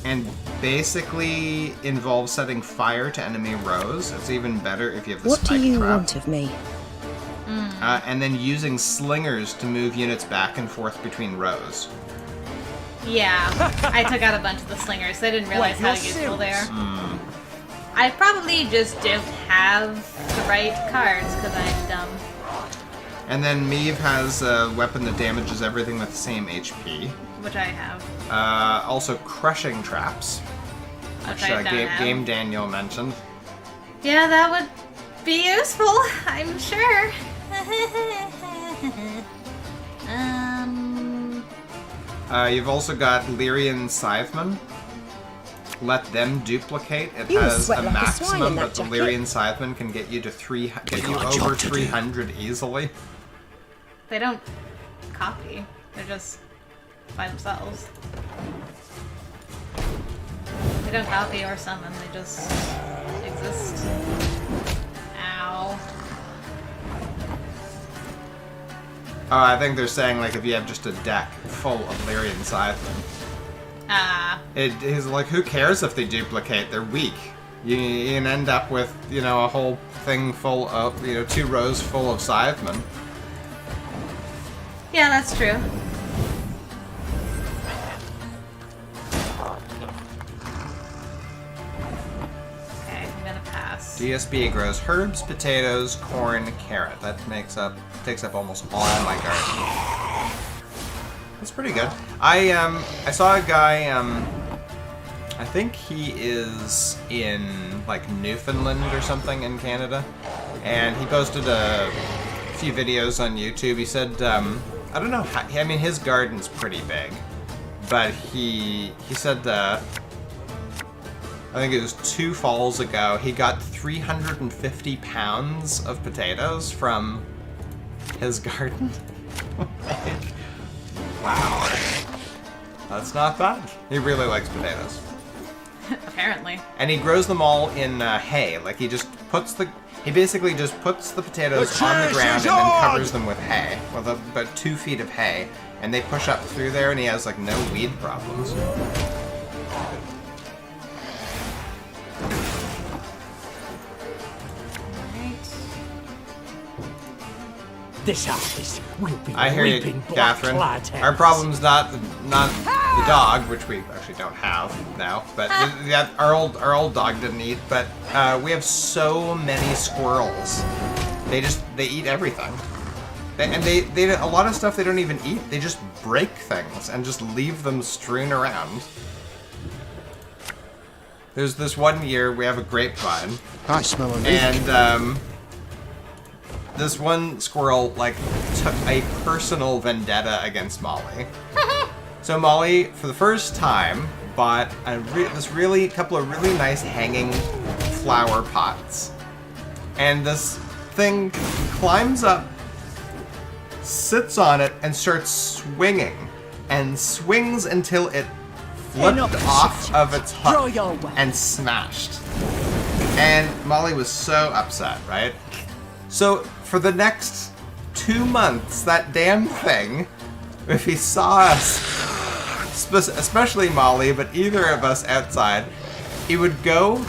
and basically involves setting fire to enemy rows. It's even better if you have the What do spike you trap. want of me? And then using slingers to move units back and forth between rows. Yeah, I took out a bunch of the slingers, so I didn't realize how useful they are. I probably just don't have the right cards because I'm dumb. And then Meve has a weapon that damages everything with the same HP. Which I have. Also crushing traps, which I don't have. Game Daniel mentioned. Yeah, that would be useful, I'm sure. You've also got Lyrian Scytheman. Let them duplicate. It You has sweat a like a swine maximum, in that but the jacket. Lyrian Scytheman can get you to over 300 easily. They don't copy. They're just by themselves. They don't copy or summon. They just exist. Ow. Oh, I think they're saying like if you have just a deck full of Lyrian Scytheman. He's like, who cares if they duplicate? They're weak. You can end up with, a whole thing full of, 2 rows full of Scythemen. Yeah, that's true. Okay, I'm gonna pass. DSB grows herbs, potatoes, corn, carrot. That takes up almost all my garden. That's pretty good. I saw a guy, I think he is in like Newfoundland or something in Canada, and he posted a few videos on YouTube. He said, I don't know how, I mean his garden's pretty big, but he said I think it was 2 falls ago, he got 350 pounds of potatoes from his garden. Wow. That's not bad. He really likes potatoes. Apparently. And he grows them all in hay. Like he basically just puts the potatoes on the ground and then covers them with hay. With about 2 feet of hay. And they push up through there and he has like no weed problems. This harvest will be I hear you, reaping Catherine. black Our problem's not the dog, which we actually don't have now, but our old dog didn't eat. But we have so many squirrels. They eat everything, and they a lot of stuff they don't even eat. They just break things and just leave them strewn around. There's this one year we have a grapevine. I smell a leak. And this one squirrel, like, took a personal vendetta against Molly. So Molly, for the first time, bought this couple of really nice hanging flower pots. And this thing climbs up, sits on it, and starts swinging. And swings until it flipped off of its hook and smashed. And Molly was so upset, right? So for the next 2 months, that damn thing, if he saw us, especially Molly, but either of us outside, he would go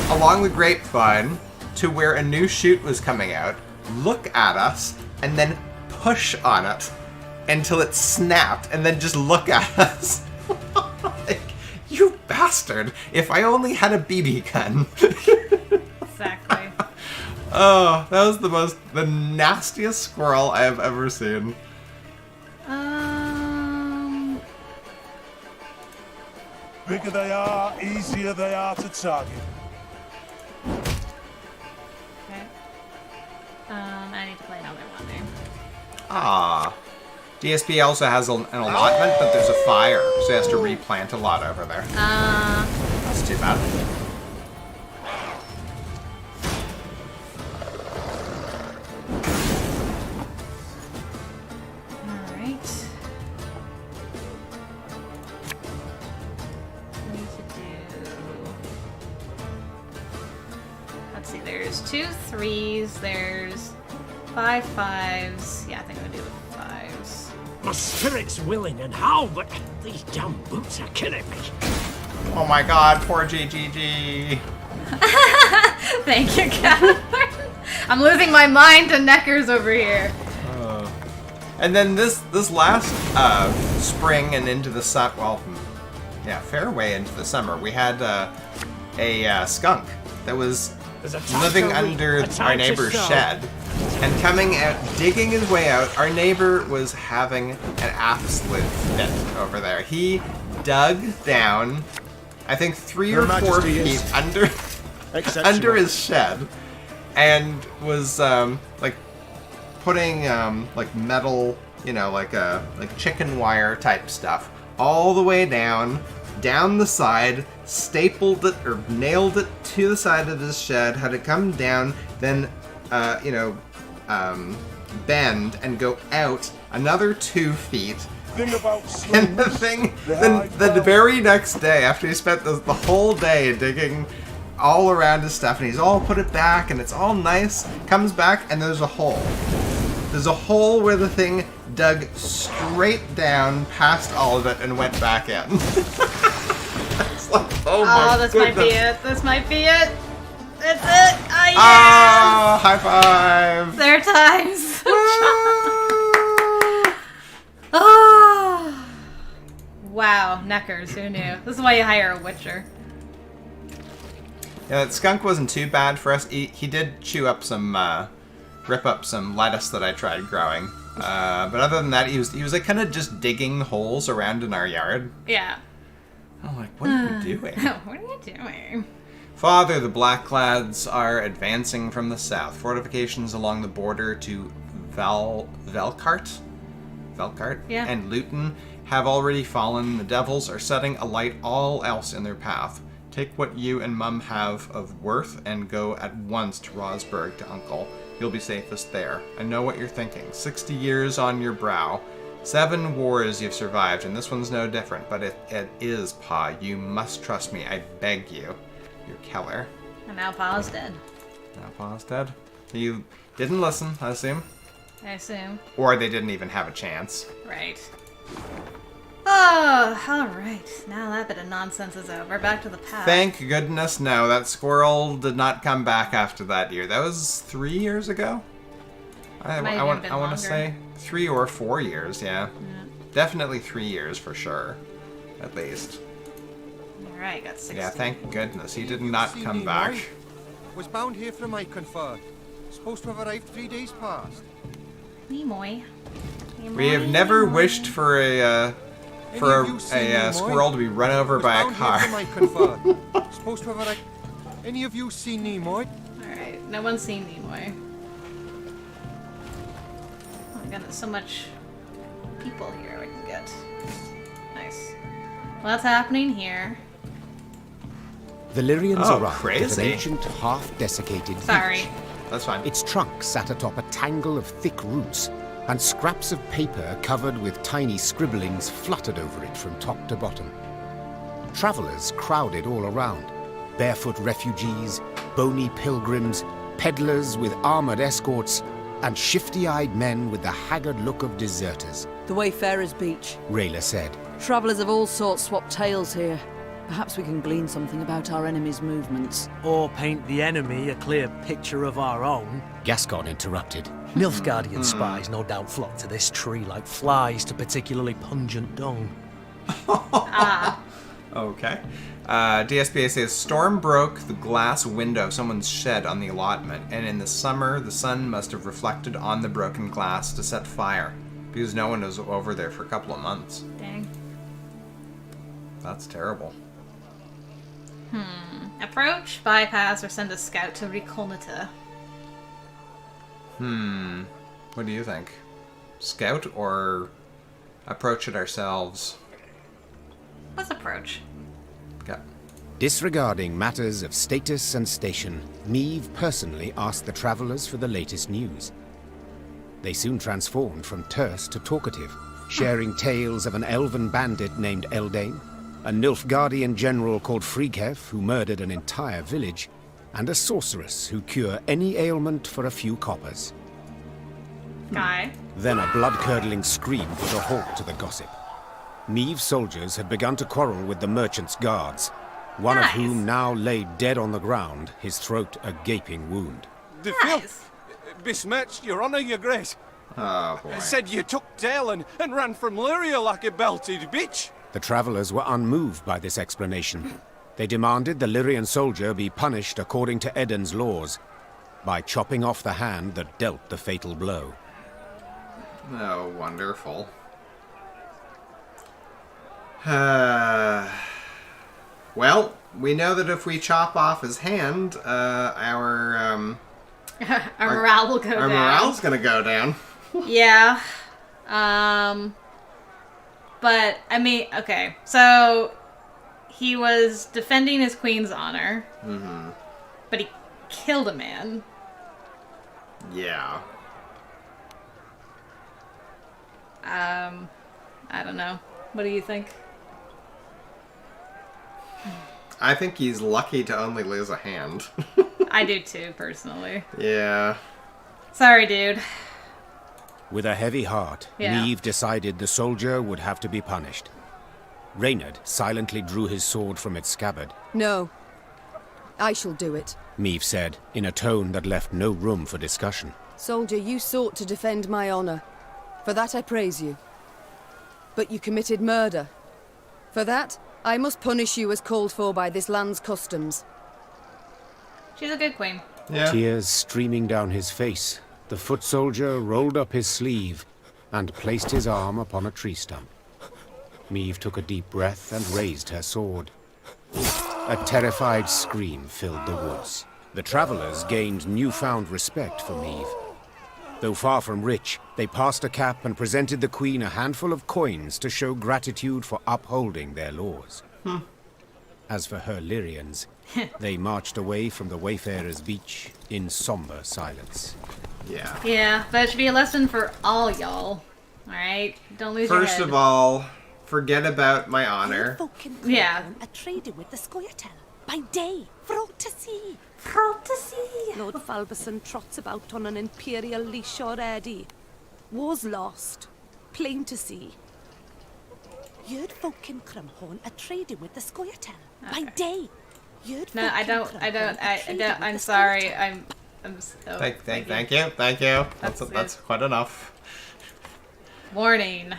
along the grapevine to where a new shoot was coming out, look at us, and then push on it until it snapped, and then just look at us. Like, you bastard! If I only had a BB gun. Exactly. Oh, that was the nastiest squirrel I have ever seen. Bigger they are, easier they are to target. Okay. I need to play another one there. Ah. DSP also has an allotment, but there's a fire, so he has to replant a lot over there. That's too bad. Alright. We need to do... Let's see, there's 2 3s, there's 5 5s. Yeah, I think I'm gonna do the 5s. My spirit's willing and how, but these damn boots are killing me. Oh my god, poor GGG. Thank you, Catherine. I'm losing my mind to Neckers over here. And then this last spring and into the fair way into the summer, we had a skunk that was living under our neighbor's shed. And coming out, digging his way out, our neighbor was having an absolute fit over there. He dug down, I think 3 or 4 feet under his shed, and was like putting like metal, like chicken wire type stuff, all the way down the side, stapled it or nailed it to the side of his shed, had it come down, then bend and go out another 2 feet. And the thing, then the very next day, after he spent the whole day digging all around his stuff, and he's all put it back, and it's all nice, comes back, and there's a hole. There's a hole where the thing dug straight down past all of it and went back in. It's like, oh my this goodness. might be it. This might be it. That's it. Yes! Oh, high five. There are times. Oh. Wow, Neckers, who knew? This is why you hire a witcher. Yeah, that skunk wasn't too bad for us. He did chew up some, rip up some lettuce that I tried growing. But other than that, he was like kind of just digging holes around in our yard. Yeah. I'm like, what are you doing? What are you doing? Father, the Blackclads are advancing from the south. Fortifications along the border to Velkart and Luton have already fallen. The devils are setting alight all else in their path. Take what you and Mum have of worth and go at once to Rosberg to Uncle. You'll be safest there. I know what you're thinking. 60 years on your brow. 7 wars you've survived, and this one's no different. But it is, Pa. You must trust me. I beg you. You're Keller. And now Pa's dead. Now Pa's dead. You didn't listen, I assume. I assume. Or they didn't even have a chance. Right. Oh, alright. Now that bit of nonsense is over. Back to the past. Thank goodness no. That squirrel did not come back after that year. That was 3 years ago? I want to say 3 or 4 years, yeah. Definitely 3 years for sure. At least. Alright, got 60. Yeah, thank goodness. He did not come back. Was bound here from Iconford. Supposed to have arrived 3 days past. Nimoy. We have never wished for a squirrel to be run over by a car. Supposed to have arrived. Any of you seen Nimoy? Alright, no one's seen Nimoy. Oh my god, there's so much people here we can get. Nice. What's happening here? The Lyrians Oh, arrived at crazy. an ancient, half-desiccated Sorry. beach. That's fine. Its trunk sat atop a tangle of thick roots, and scraps of paper covered with tiny scribblings fluttered over it from top to bottom. Travellers crowded all around. Barefoot refugees, bony pilgrims, peddlers with armoured escorts, and shifty-eyed men with the haggard look of deserters. The Wayfarer's Beach. Rayla said. Travellers of all sorts swap tales here. Perhaps we can glean something about our enemy's movements. Or paint the enemy a clear picture of our own. Gascon interrupted. Nilfgaardian spies no doubt flock to this tree like flies to particularly pungent dung. Okay. DSPA says, storm broke the glass window of someone's shed on the allotment, and in the summer, the sun must have reflected on the broken glass to set fire, because no one was over there for a couple of months. Dang. That's terrible. Approach, bypass, or send a scout to reconnoiter. What do you think? Scout or approach it ourselves? Let's approach. Okay. Disregarding matters of status and station, Meve personally asked the travellers for the latest news. They soon transformed from terse to talkative, sharing tales of an elven bandit named Eldane, a Nilfgaardian general called Frighev who murdered an entire village, and a sorceress who cure any ailment for a few coppers. Guy. Then a blood-curdling scream put a halt to the gossip. Meve's soldiers had begun to quarrel with the merchant's guards, one of whom now lay dead on the ground, his throat a gaping wound. The filth! Besmirched your honour, your grace. Oh, boy. Said you took tail and ran from Lyria like a belted bitch. The travellers were unmoved by this explanation. They demanded the Lyrian soldier be punished according to Eden's laws, by chopping off the hand that dealt the fatal blow. Oh, wonderful. Well, we know that if we chop off his hand, our morale will go down. Our morale's gonna go down. Yeah. But, I mean, okay. So, he was defending his queen's honor. Mm-hmm. But he killed a man. Yeah. I don't know. What do you think? I think he's lucky to only lose a hand. I do too, personally. Yeah. Sorry, dude. With a heavy heart, Yeah. Meve decided the soldier would have to be punished. Reynard silently drew his sword from its scabbard. No. I shall do it. Meve said, in a tone that left no room for discussion. Soldier, you sought to defend my honor. For that I praise you. But you committed murder. For that, I must punish you as called for by this land's customs. She's a good queen. Yeah. Tears streaming down his face, the foot soldier rolled up his sleeve and placed his arm upon a tree stump. Meve took a deep breath and raised her sword. A terrified scream filled the woods. The travellers gained newfound respect for Meve. Though far from rich, they passed a cap and presented the queen a handful of coins to show gratitude for upholding their laws. As for her Lyrians, they marched away from the Wayfarer's Beach in somber silence. Yeah. Yeah, but it should be a lesson for all y'all. Alright? Don't lose your head. First of all, forget about my honor. Yeah. A trader with the Scoia'tael by day, for all to see. For all to see. Lord Falberson trots about on an imperial leash already. War's lost. Plain to see. You'd folk in Crumhorn a trading with the Scoia'tael by day. You'd No, I don't, I'm sorry, I'm so... Thank you. That's quite enough. Warning.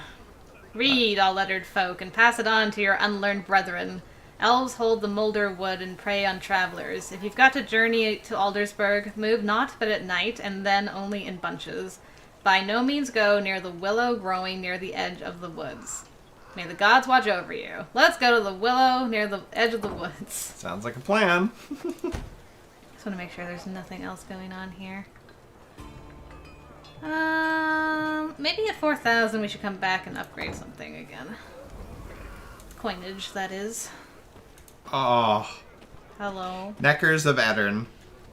Read, all lettered folk, and pass it on to your unlearned brethren. Elves hold the Moulder Wood and prey on travelers. If you've got to journey to Aldersburg, move not but at night, and then only in bunches. By no means go near the willow growing near the edge of the woods. May the gods watch over you. Let's go to the willow near the edge of the woods. Sounds like a plan. Just want to make sure there's nothing else going on here. Maybe at 4,000 we should come back and upgrade something again. Coinage, that is. Oh. Hello. Neckers of Eddern.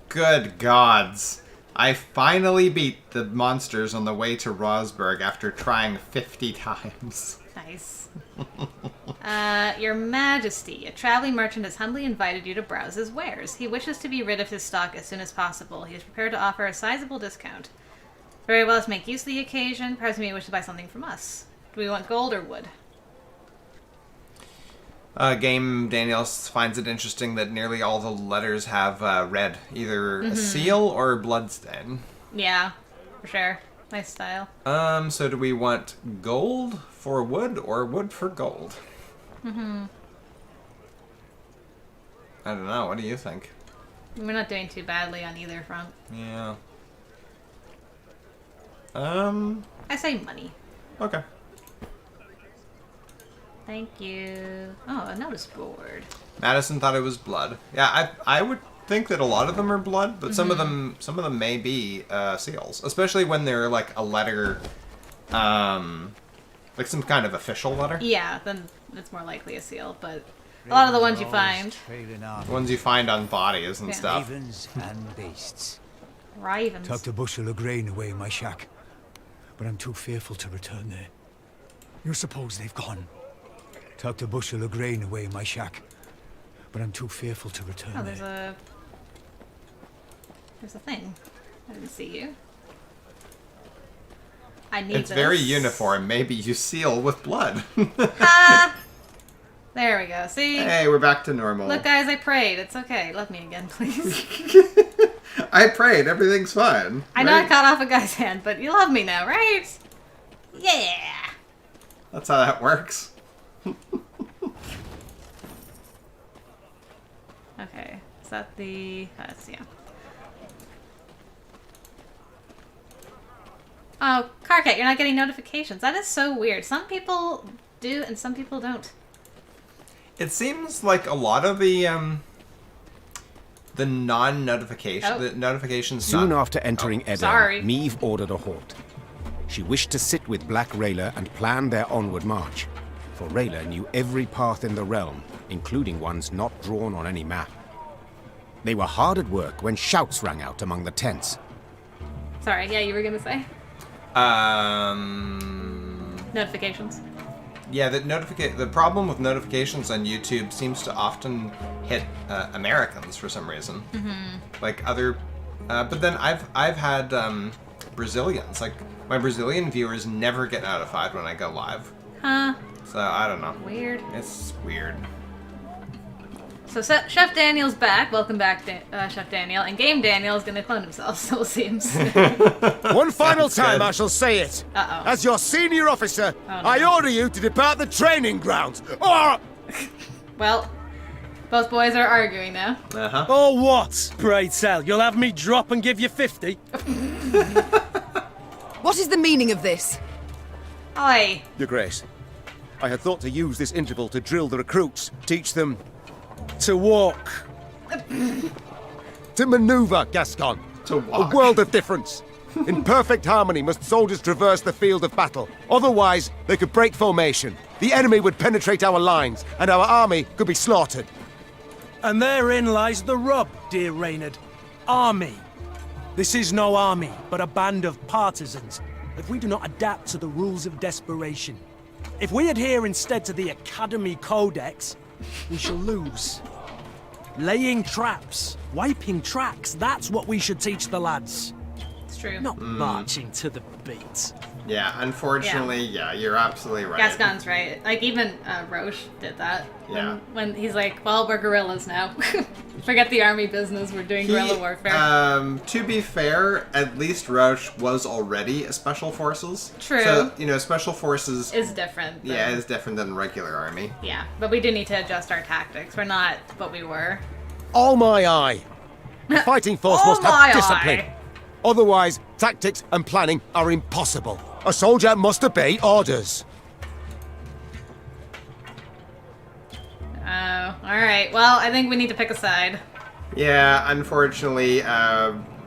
Good gods. I finally beat the monsters on the way to Rosberg after trying 50 times. Nice. Your Majesty, a traveling merchant has humbly invited you to browse his wares. He wishes to be rid of his stock as soon as possible. He is prepared to offer a sizable discount. Very well, let's make use of the occasion. Perhaps you may wish to buy something from us. Do we want gold or wood? Game Daniels finds it interesting that nearly all the letters have red. Either a seal or bloodstain. Yeah, for sure. Nice style. So do we want gold for wood or wood for gold? I don't know. What do you think? We're not doing too badly on either front. Yeah. I say money. Okay. Thank you. Oh, a notice board. Madison thought it was blood. Yeah, I would think that a lot of them are blood, but some of them may be seals, especially when they're like a letter, like some kind of official letter. Yeah, then it's more likely a seal, but a lot of the ones you find. Ones you find on bodies and stuff. Ravens and beasts. Ravens. Tucked a bushel of grain away in my shack, but I'm too fearful to return there. You suppose they've gone? Tucked a bushel of grain away in my shack, but I'm too fearful to return Oh, there. there's a thing. I didn't see you. I need It's this. very uniform. Maybe you seal with blood. Ah! There we go. See? Hey, we're back to normal. Look, guys, I prayed. It's okay. Love me again, please. I prayed. Everything's fine. I know I cut off a guy's hand, but you love me now, right? Yeah. That's how that works. Okay. Is that the... That's, yeah. Oh, Carcat, you're not getting notifications. That is so weird. Some people do, and some people don't. It seems like a lot of the non-notification, the notifications. Soon after entering Eddern, sorry. Meve ordered a halt. She wished to sit with Black Rayla and plan their onward march, for Rayla knew every path in the realm, including ones not drawn on any map. They were hard at work when shouts rang out among the tents. Sorry, yeah, you were gonna say? Notifications. Yeah, the problem with notifications on YouTube seems to often hit Americans for some reason. Like other, but then I've had Brazilians. Like my Brazilian viewers never get notified when I go live. Huh. So I don't know. Weird. It's weird. So Chef Daniel's back. Welcome back, Chef Daniel. And Game Daniel is going to clone himself, so we'll see him soon. One final time, good. I shall say it. Uh-oh. As your senior officer, Oh, no. I order you to depart the training grounds. Or... Well, both boys are arguing now. Uh-huh. Oh, what? Pray tell, you'll have me drop and give you 50? What is the meaning of this? Oi. Your Grace, I had thought to use this interval to drill the recruits, teach them... To walk. to maneuver, Gascon. To walk. A world of difference. In perfect harmony must soldiers traverse the field of battle. Otherwise, they could break formation. The enemy would penetrate our lines, and our army could be slaughtered. And therein lies the rub, dear Reynard. Army. This is no army, but a band of partisans. If we do not adapt to the rules of desperation, if we adhere instead to the Academy Codex, we shall lose. Laying traps, wiping tracks, that's what we should teach the lads. It's true. Not marching to the beat. Yeah, unfortunately, yeah, you're absolutely right. Gascon's right. Like, even Roche did that. Yeah. When he's like, well, we're guerrillas now. Forget the army business, we're doing guerrilla warfare. To be fair, at least Roche was already a special forces. True. So, special forces... Is different. Yeah, is different than regular army. Yeah, but we do need to adjust our tactics. We're not what we were. All my eye. The fighting force All must my have discipline. eye. Otherwise, tactics and planning are impossible. A soldier must obey orders. Oh, alright. Well, I think we need to pick a side. Yeah, unfortunately,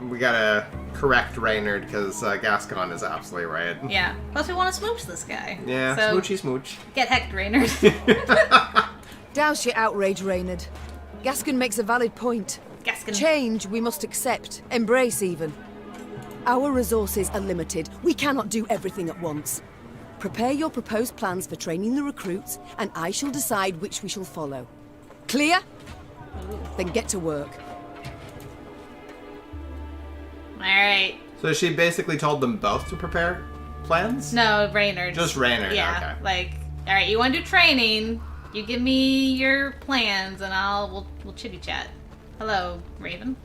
we gotta correct Reynard, because Gascon is absolutely right. Yeah. Plus, we want to smooch this guy. Yeah, so smoochy smooch. Get hecked, Reynard. Douse your outrage, Reynard. Gascon makes a valid point. Gascon. Change we must accept, embrace even. Our resources are limited. We cannot do everything at once. Prepare your proposed plans for training the recruits, and I shall decide which we shall follow. Clear? Then get to work. Alright. So she basically told them both to prepare plans? No, Reynard. Just Reynard, yeah, okay. Like, alright, you want to do training, you give me your plans, and we'll chitty chat. Hello, Raven.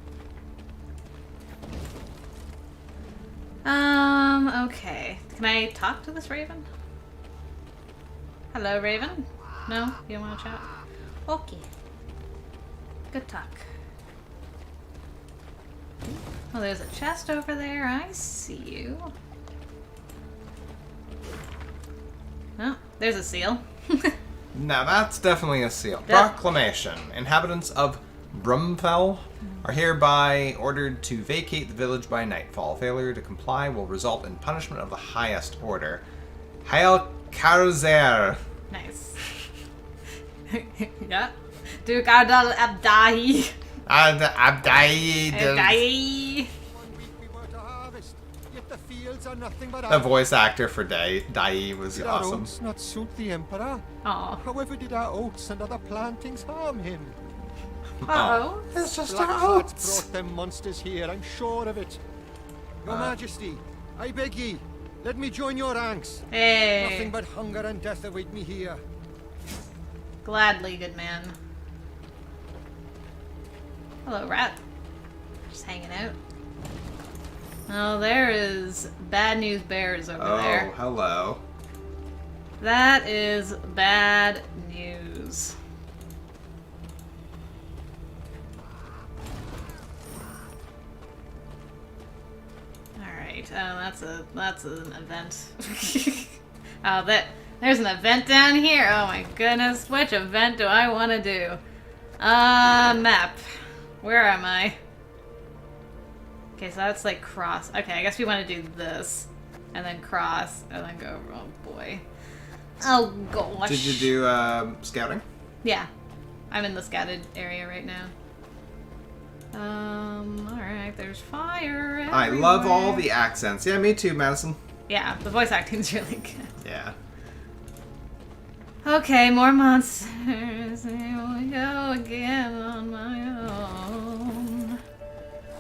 Okay. Can I talk to this Raven? Hello, Raven? No? You don't want to chat? Okay. Good talk. Oh, there's a chest over there. I see you. Oh, there's a seal. Now that's definitely a seal. Proclamation. Inhabitants of Brumfell are hereby ordered to vacate the village by nightfall. Failure to comply will result in punishment of the highest order. Hail Karuzer. Nice. Yeah. Duke Ardal Abdahi. Abdai. The voice actor for Dai was Did awesome. our oats not suit the Emperor? Aww. However did our oats and other plantings harm him? Uh-oh. It's just Black our hearts oats. brought them monsters here, I'm sure of it. Your Majesty, I beg ye, let me join your ranks. Hey. Nothing but hunger and death await me here. Gladly, good man. Hello, rat. Just hanging out. Oh, there is bad news bears over there. Oh, hello. That is bad news. Alright, that's an event. Oh, there's an event down here. Oh my goodness, which event do I want to do? Map. Where am I? Okay, so that's like cross. Okay, I guess we want to do this. And then cross, and then go, oh boy. Oh gosh. Did you do scouting? Yeah. I'm in the scouted area right now. Alright, there's fire everywhere. I love all the accents. Yeah, me too, Madison. Yeah, the voice acting's really good. Yeah. Okay, more monsters. Here we go again on my own.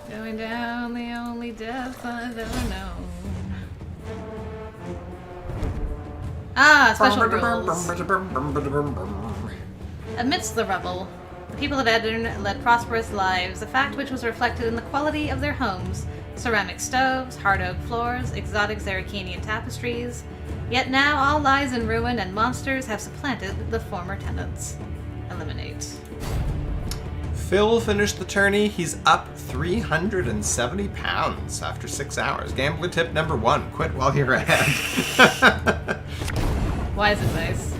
Going down the only death I've ever known. Ah, special rules. Amidst the rubble, the people of Edirn led prosperous lives, a fact which was reflected in the quality of their homes. Ceramic stoves, hard oak floors, exotic Zarikanian tapestries. Yet now all lies in ruin and monsters have supplanted the former tenants. Eliminate. Phil finished the tourney. He's up 370 pounds after 6 hours. Gambler tip number 1, quit while you're ahead. Wise advice.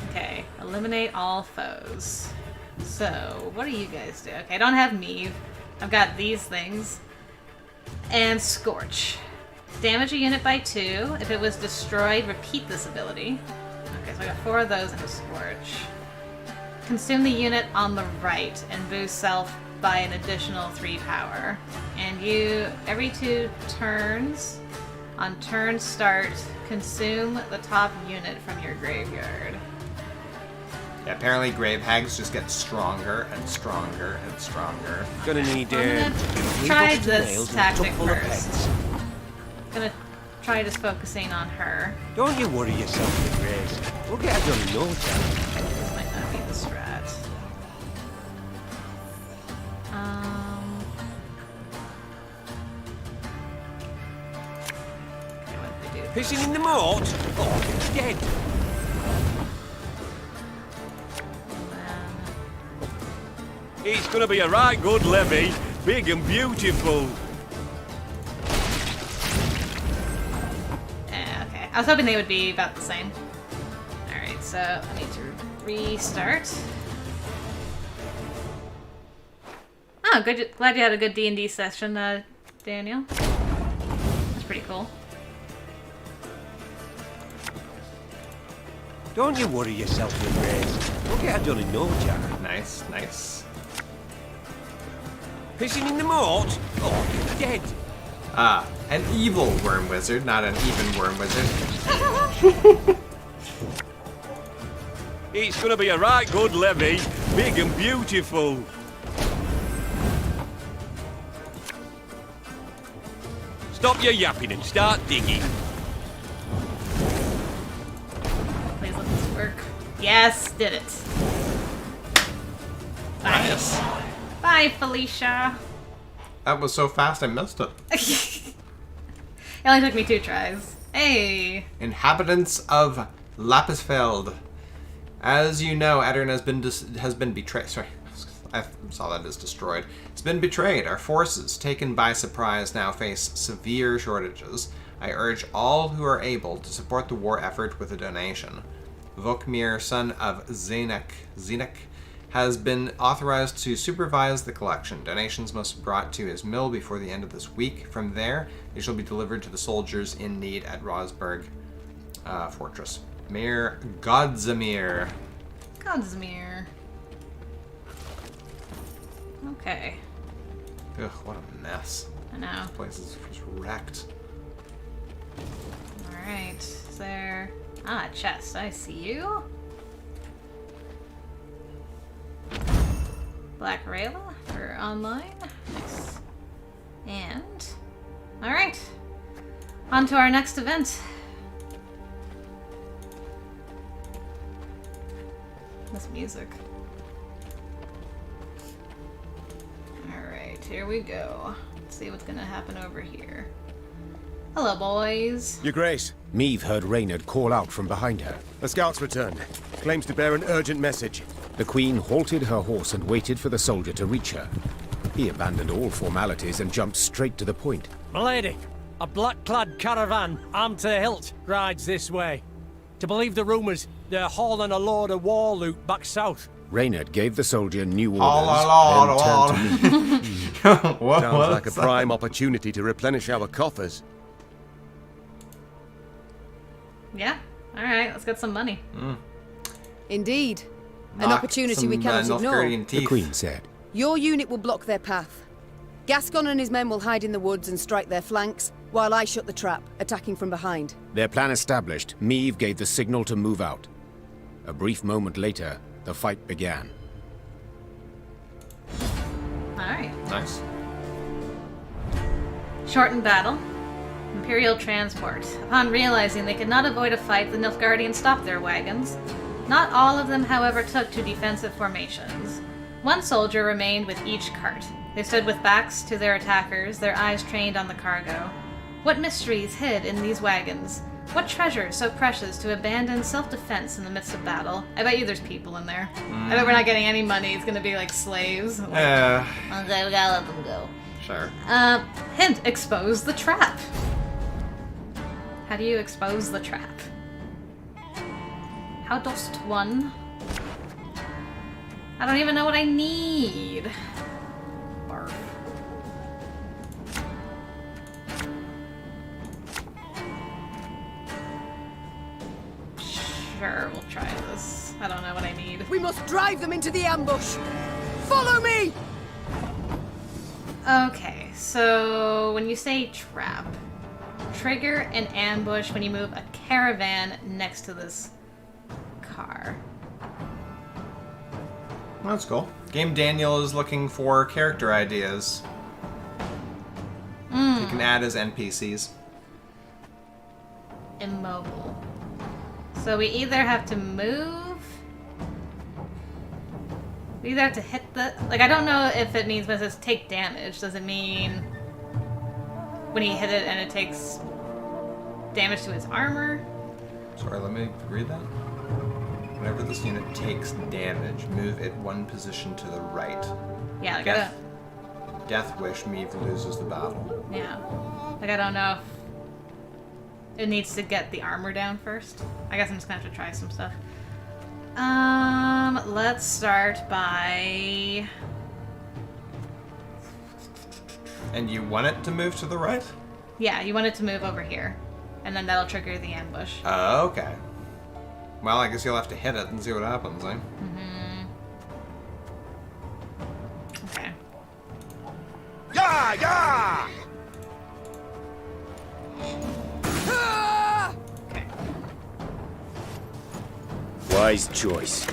Okay, eliminate all foes. So, what do you guys do? Okay, I don't have Meve. I've got these things. And Scorch. Damage a unit by 2. If it was destroyed, repeat this ability. Okay, so I got 4 of those and a Scorch. Consume the unit on the right and boost self by an additional 3 power. And you, every 2 turns, on turn start, consume the top unit from your graveyard. Yeah, apparently grave hags just get stronger and stronger and stronger. Gonna need I'm gonna try this tactic first. Gonna try just focusing on her. Don't you worry yourself, Grace. We'll get her done in no time. This might not be the strat. Okay, what did they do? Pissing in the moat? Oh, it's dead. It's gonna be a right good levy. Big and beautiful. Okay. I was hoping they would be about the same. Alright, so I need to restart. Oh, good. Glad you had a good D&D session, Daniel. That's pretty cool. Don't you worry yourself, your grace. We'll get her done in no time. Nice, nice. Pissing in the moat? Oh, you're dead. Ah, an evil worm wizard, not an even worm wizard. It's gonna be a right good levy. Big and beautiful. Stop your yapping and start digging. Please let this work. Yes, did it. Bye. Nice. Bye, Felicia. That was so fast I missed it. It only took me 2 tries. Hey. Inhabitants of Lapisfeld. As you know, Edirne has been betrayed. Sorry, I saw that as destroyed. It's been betrayed. Our forces, taken by surprise, now face severe shortages. I urge all who are able to support the war effort with a donation. Vokmir, son of Zenek, has been authorized to supervise the collection. Donations must be brought to his mill before the end of this week. From there, they shall be delivered to the soldiers in need at Rosberg Fortress. Mayor Godzamir. Godzamir. Okay. Ugh, what a mess. I know. This place is just wrecked. Alright. Is there... Ah, a chest. I see you. Black Rayla for online. Nice. And... Alright. On to our next event. This music. Alright, here we go. Let's see what's gonna happen over here. Hello, boys. Your Grace. Meve heard Reynard call out from behind her. A scout's returned. Claims to bear an urgent message. The Queen halted her horse and waited for the soldier to reach her. He abandoned all formalities and jumped straight to the point. Milady, a black-clad caravan, armed to the hilt, rides this way. To believe the rumours, they're hauling a load of war loot back south. Reynard gave the soldier new orders, All then turned to me. Sounds like a prime opportunity to replenish our coffers. Yeah. Alright, let's get some money. Indeed. An Knock opportunity some, we cannot ignore. Nilfgaardian The teeth. Queen said. Your unit will block their path. Gascon and his men will hide in the woods and strike their flanks, while I shut the trap, attacking from behind. Their plan established, Meve gave the signal to move out. A brief moment later, the fight began. Alright. Nice. Shortened battle. Imperial transport. Upon realizing they could not avoid a fight, the Nilfgaardians stopped their wagons. Not all of them, however, took to defensive formations. One soldier remained with each cart. They stood with backs to their attackers, their eyes trained on the cargo. What mysteries hid in these wagons? What treasure so precious to abandon self-defense in the midst of battle? I bet you there's people in there. I bet we're not getting any money. It's gonna be like slaves. Like, okay, we gotta let them go. Sure. Hint, expose the trap. How do you expose the trap? How dost one? I don't even know what I need. Barf. Sure, we'll try this. I don't know what I need. We must drive them into the ambush! Follow me! Okay, so when you say trap, trigger an ambush when you move a caravan next to this car. That's cool. Game Daniel is looking for character ideas. You can add as NPCs. Immobile. So we either have to move. We either have to hit the... Like, I don't know if it means when it says take damage. Does it mean when he hit it and it takes damage to his armor? Sorry, let me read that. Whenever this unit takes damage, move it one position to the right. Yeah, like Death Wish, Meve loses the battle. Yeah. Like, I don't know if it needs to get the armor down first. I guess I'm just gonna have to try some stuff. Let's start by... And you want it to move to the right? Yeah, you want it to move over here. And then that'll trigger the ambush. Okay. Well, I guess you'll have to hit it and see what happens, eh? Okay. Yeah, yeah! Okay. Wise choice.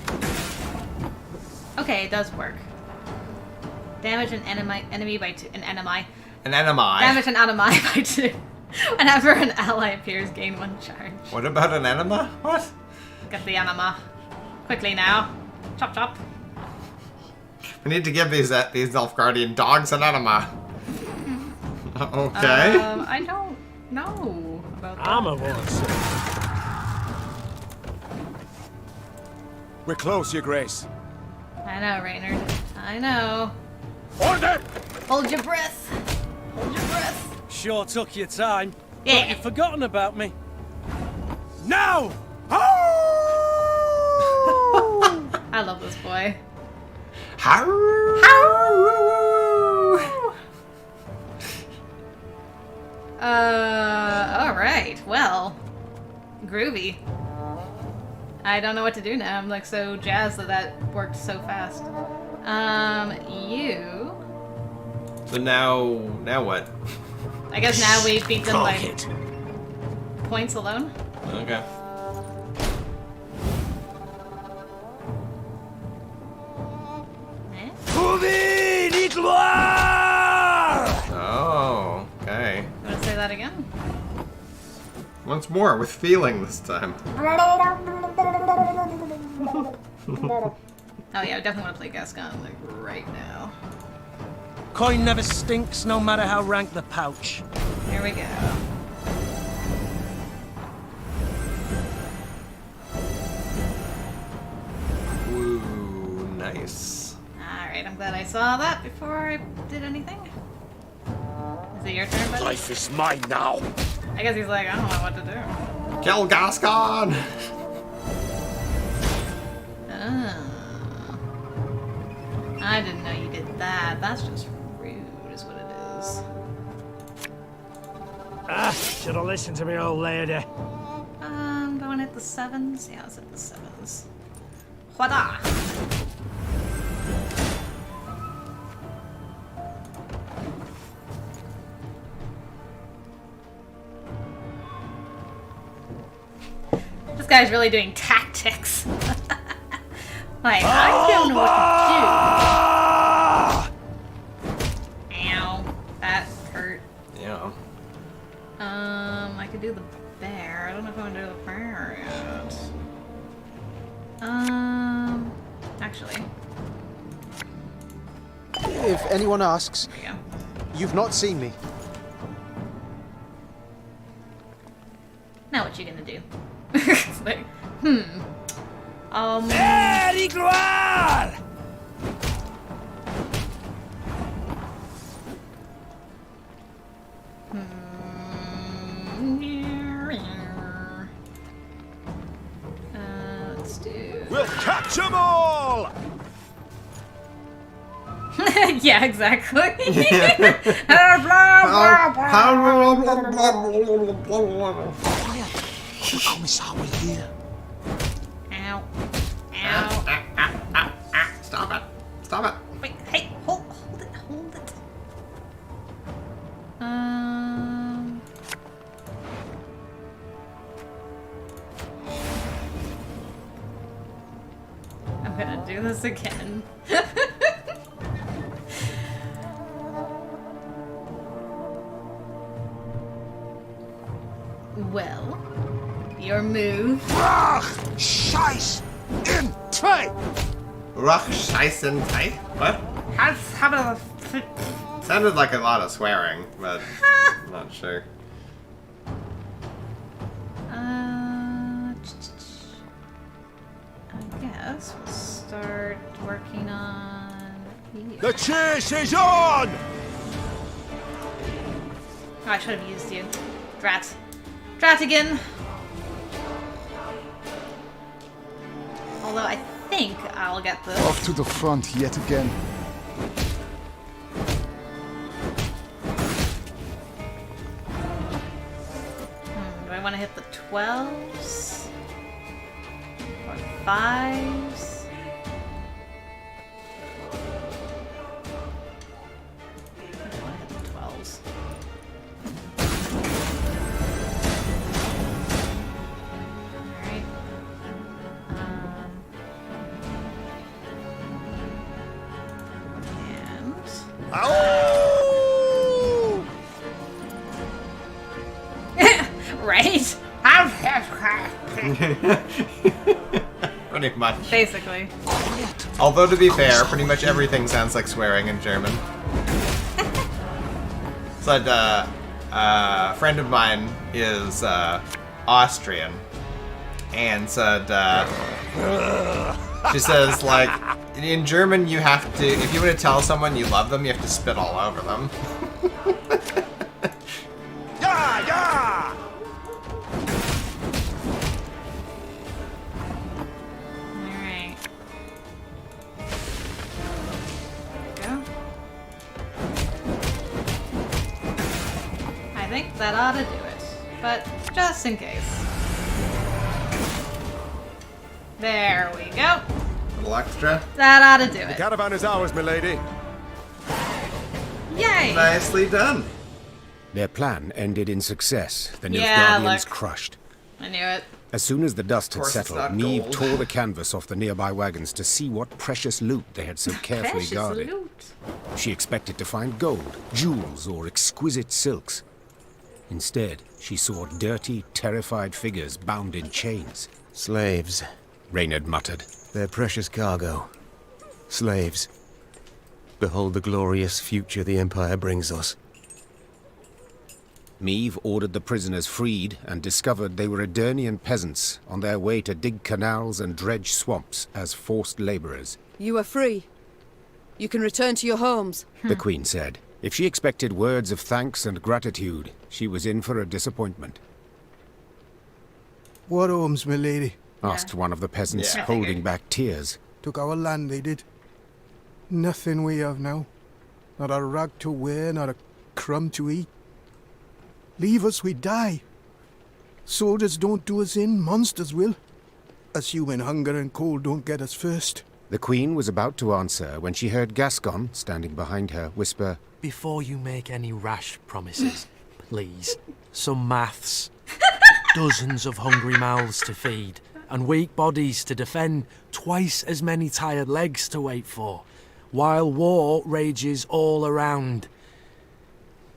Okay, it does work. Damage an enemy by 2. An enemy. An enemy. Damage an enemy by 2. Whenever an ally appears, gain 1 charge. What about an enema? What? Get the enema. Quickly now. Chop chop. We need to give these Nilfgaardian dogs an enema. Okay. I don't know about that. I'm a once. We're close, Your Grace. I know, Reynard. I know. Order! Hold your breath. Hold your breath. Sure took your time. Yeah. Thought you'd forgotten about me. Now! I love this boy. Alright, well. Groovy. I don't know what to do now. I'm like so jazzed that worked so fast. You... So now what? I guess now we beat them by points alone. Okay. Oh, okay. You want to say that again? Once more, with feeling this time. Oh yeah, I definitely want to play Gascon like right now. Coin never stinks, no matter how rank the pouch. Here we go. Ooh, nice. Alright, I'm glad I saw that before I did anything. Is it your turn, buddy? Life is mine now. I guess he's like, I don't know what to do. Kill Gascon! I didn't know you did that. That's just rude, is what it is. Ah, should have listened to me, old lady. Going at the 7s? Yeah, let's hit the 7s. Wada! This guy's really doing tactics. Like, I don't know what to do. Ow. That hurt. Yeah. I could do the bear. I don't know if I want to do the bear yet. Actually. If anyone asks, There you go. you've not seen me. Now what you gonna do? It's like, Very gloire! Let's do... We'll catch 'em all! Yeah, exactly. Commissar will hear. Ow. Ow. Stop it. Stop it. Wait, hey, hold it, hold it. I'm gonna do this again. Well, your move. Rach! Scheiß! In Tay! Rach, scheißen, Tay? What? Sounded like a lot of swearing, but I'm not sure. I guess we'll start working on you. The chase is on! Oh, I should have used you. Drat. Drat again. Although I think I'll get this. Off to the front yet again. want to hit the 12s? Or 5s? I want to hit the 12s. Alright. Right? Pretty much. Basically. Although, to be fair, pretty much everything sounds like swearing in German. So, a friend of mine is Austrian, and said, she says, like, in German you have to, if you want to tell someone you love them, you have to spit all over them. Yeah, yeah! Alright. Go. I think that ought to do it. But just in case. There we go. A little extra. That ought to do The it. caravan is ours, milady. Yay! Nicely done. Their plan ended in success, the Yeah, Nilfgaardians look. crushed. I knew it. As soon as the dust had course it's settled, not Meve gold. tore the canvas off the nearby wagons to see what precious loot they had so carefully Precious guarded. loot. She expected to find gold, jewels, or exquisite silks. Instead, she saw dirty, terrified figures bound in chains. Slaves. Reynard muttered. Their precious cargo. Slaves. Behold the glorious future the Empire brings us. Meve ordered the prisoners freed and discovered they were Edirnian peasants on their way to dig canals and dredge swamps as forced laborers. You are free. You can return to your homes. The Queen said. If she expected words of thanks and gratitude, she was in for a disappointment. What homes, my lady? Asked one of the peasants, Yeah. holding back tears. Took our land, they did. Nothing we have now. Not a rag to wear, not a crumb to eat. Leave us, we die. Soldiers don't do us in, monsters will. Assuming hunger and cold don't get us first. The Queen was about to answer when she heard Gascon, standing behind her, whisper, Before you make any rash promises, please, some maths. Dozens of hungry mouths to feed, and weak bodies to defend, twice as many tired legs to wait for, while war rages all around.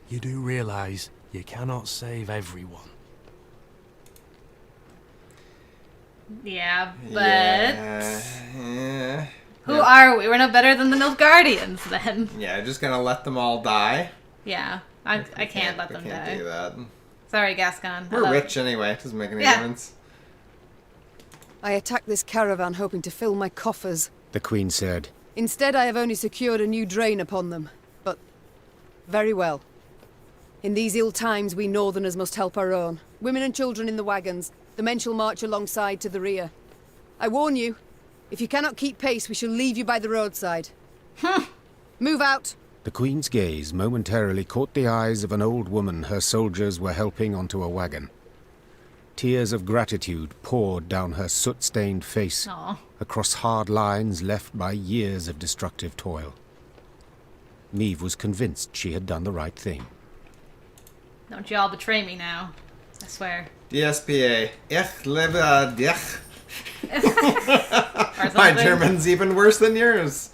You do realise you cannot save everyone. Yeah, but... Yeah. Who are we? We're no better than the Nilfgaardians, then. Yeah, just gonna let them all die. Yeah, I can't let them We can't die. do that. Sorry, Gascon. We're rich anyway. It doesn't make any difference. I attacked this caravan hoping to fill my coffers. the Queen said. Instead, I have only secured a new drain upon them. But very well. In these ill times, we northerners must help our own. Women and children in the wagons. The men shall march alongside to the rear. I warn you, if you cannot keep pace, we shall leave you by the roadside. Move out! The Queen's gaze momentarily caught the eyes of an old woman her soldiers were helping onto a wagon. Tears of gratitude poured down her soot-stained face, Aw. across hard lines left by years of destructive toil. Meve was convinced she had done the right thing. Don't you all betray me now. I swear. DSPA. Ich lebe dich. Or My something. German's even worse than yours.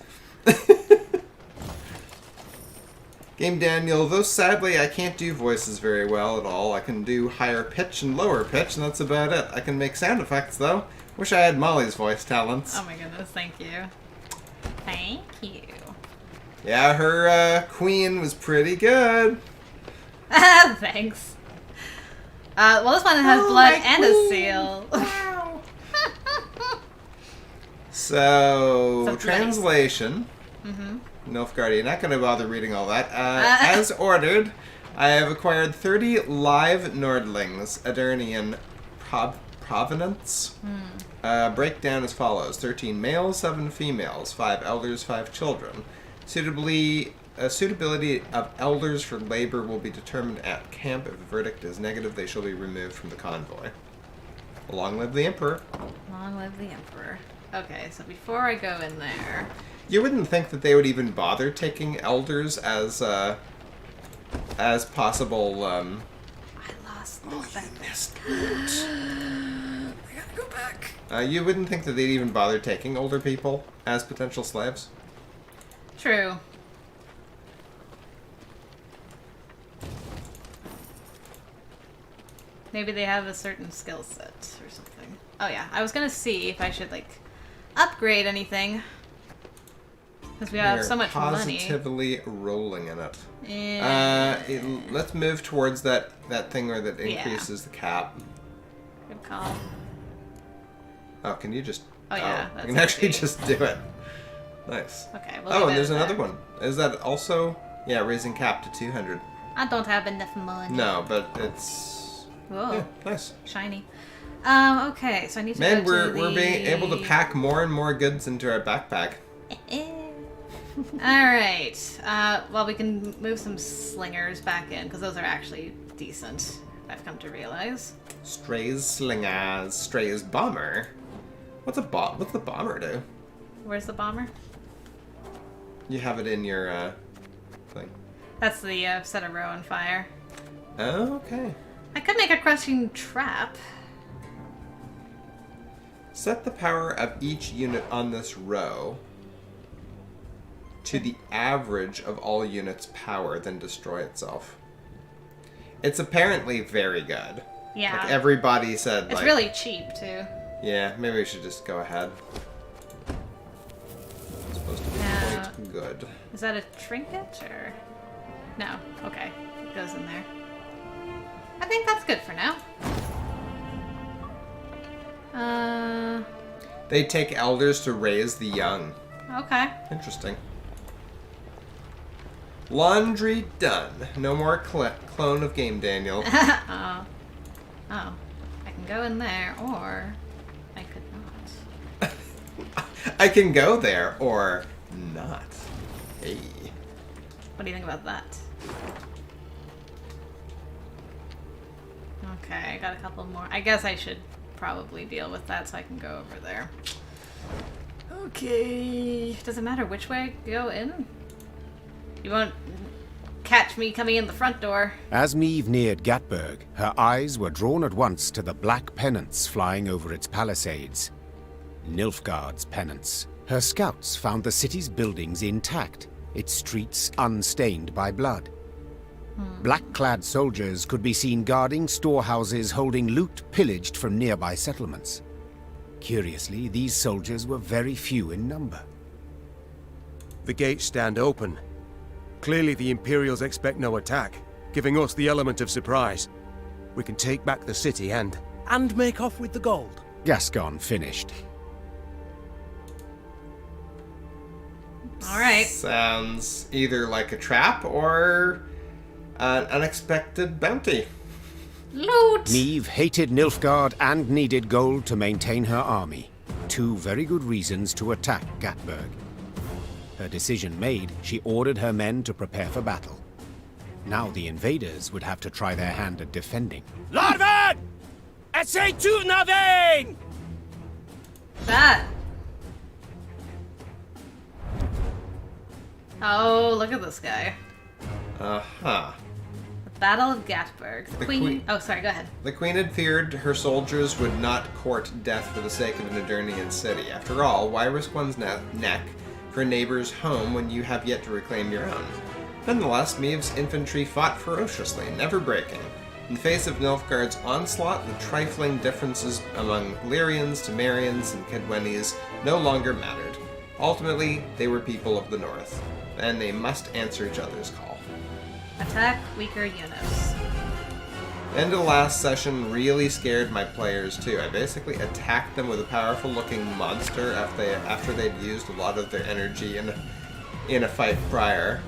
Game Daniel, though sadly I can't do voices very well at all. I can do higher pitch and lower pitch, and that's about it. I can make sound effects, though. Wish I had Molly's voice talents. Oh my goodness, thank you. Thank you. Yeah, her queen was pretty good. Thanks. Well, this one has blood my and a queen. seal. So, So translation. Nilfgaardian, not going to bother reading all that. As ordered, I have acquired 30 live Nordlings, Edirnian provenance. Breakdown as follows: 13 males, 7 females, 5 elders, 5 children. Suitably suitability of elders for labor will be determined at camp. If the verdict is negative, they shall be removed from the convoy. Long live the Emperor. Long live the Emperor. Okay, so before I go in there... You wouldn't think that they would even bother taking elders as possible, I lost this I gotta go back. You wouldn't think that they'd even bother taking older people as potential slaves. True. Maybe they have a certain skill set or something. Oh yeah, I was gonna see if I should, like, upgrade anything. Because we have so much money. Positively rolling in it. Yeah. Let's move towards that thing where that increases the cap. Good call. Oh, can you just... Oh yeah, you can actually just do it. Nice. Okay, we'll oh, leave and it there's at another that. one. Is that also... Yeah, raising cap to 200. I don't have enough money. No, but it's... Whoa. Yeah, nice. Shiny. Okay, so I need to Man, go to we're being able to pack more and more goods into our backpack. Alright. Well, we can move some slingers back in, because those are actually decent, I've come to realize. Strays, slingers, strays, bomber. What's the bomber do? Where's the bomber? You have it in your, thing. That's the, set a row on fire. Oh, okay. I could make a crushing trap. Set the power of each unit on this row to the average of all units' power, then destroy itself. It's apparently very good. Yeah. Like everybody said, it's like... really cheap, too. Yeah, maybe we should just go ahead. It's supposed to be quite good. Is that a trinket, or...? No. Okay. It goes in there. I think that's good for now. They take elders to raise the young. Okay. Interesting. Laundry done. No more clone of Game Daniel. Oh. I can go in there, or I could not. I can go there, or not. Hey. What do you think about that? Okay, I got a couple more. I guess I should probably deal with that so I can go over there. Okay. Does it matter which way I go in? You won't catch me coming in the front door. As Meve neared Gatberg, her eyes were drawn at once to the black pennants flying over its palisades. Nilfgaard's pennants. Her scouts found the city's buildings intact, its streets unstained by blood. Black-clad soldiers could be seen guarding storehouses holding loot pillaged from nearby settlements. Curiously, these soldiers were very few in number. The gates stand open. Clearly the Imperials expect no attack, giving us the element of surprise. We can take back the city and make off with the gold. Gascon finished. Alright. Sounds either like a trap or an unexpected bounty. Loot! Meve hated Nilfgaard and needed gold to maintain her army. Two very good reasons to attack Gatberg. Her decision made, she ordered her men to prepare for battle. Now the invaders would have to try their hand at defending. Larven! Essay to Navane! That. Oh, look at this guy. Uh-huh. The Battle of Gatberg. The Queen... Oh, sorry, go ahead. The Queen had feared her soldiers would not court death for the sake of an Edirnian city. After all, why risk one's neck for a neighbor's home when you have yet to reclaim your own? Nonetheless, Meve's infantry fought ferociously, never breaking. In face of Nilfgaard's onslaught, the trifling differences among Lyrians, Temerians, and Kedwenis no longer mattered. Ultimately, they were people of the North, and they must answer each other's call. Attack weaker units. The end of the last session really scared my players too. I basically attacked them with a powerful looking monster after they'd used a lot of their energy in a fight prior.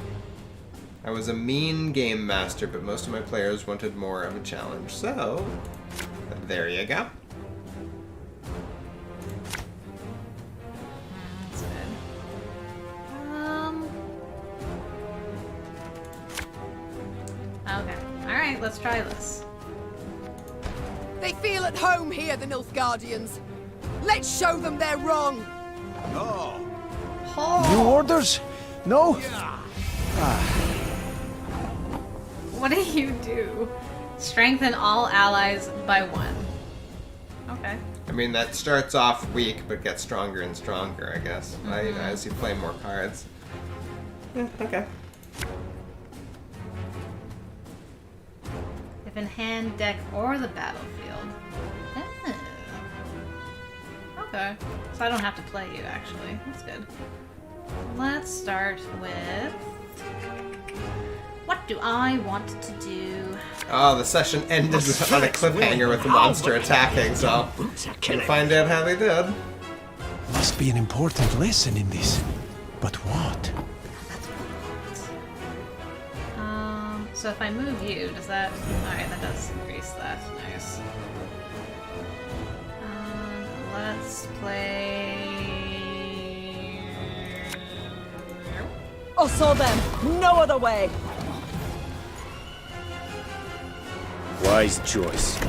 I was a mean game master, but most of my players wanted more of a challenge, so there you go. That's good. let's try this. They feel at home here, the Nilfgaardians. Let's show them they're wrong. No. New orders? No? What do you do? Strengthen all allies by 1. Okay. I mean, that starts off weak, but gets stronger and stronger, I guess, right? As you play more cards. Yeah, okay. If in hand, deck, or the battlefield. Oh. Okay. So I don't have to play you, actually. That's good. Let's start with... What do I want to do? Oh, the session ended on a cliffhanger with the monster attacking, so we'll find out how they did. Must be an important lesson in this. But what? So if I move you, does that... Alright, that does increase that. Nice. Let's play... I saw them. No other way. Wise choice.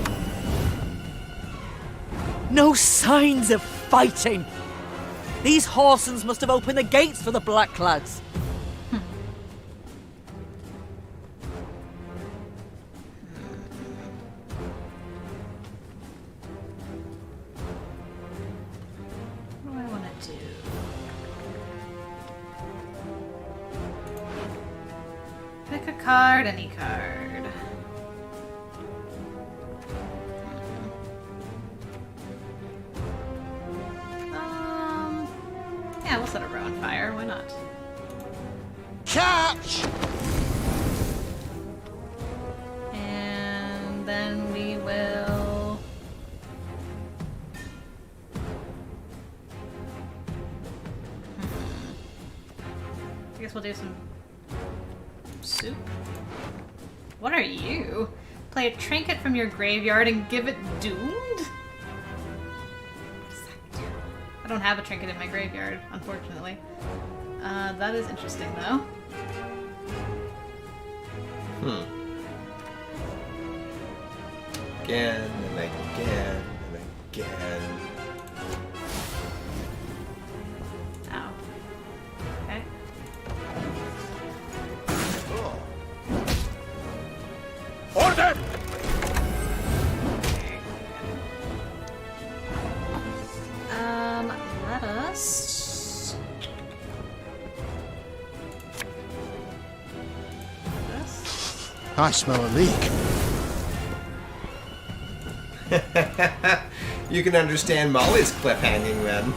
No signs of fighting. These Horsens must have opened the gates for the Blackclads. What do I want to do? Pick a card, any card. Yeah, we'll set a row on fire. Why not? Catch! And then we will... I guess we'll do some soup. What are you? Play a trinket from your graveyard and give it doomed? I don't have a trinket in my graveyard, unfortunately. That is interesting, though. Again and again and again. Ow. Okay. Order! Let us... I smell a leak. You can understand Molly's cliffhanging then.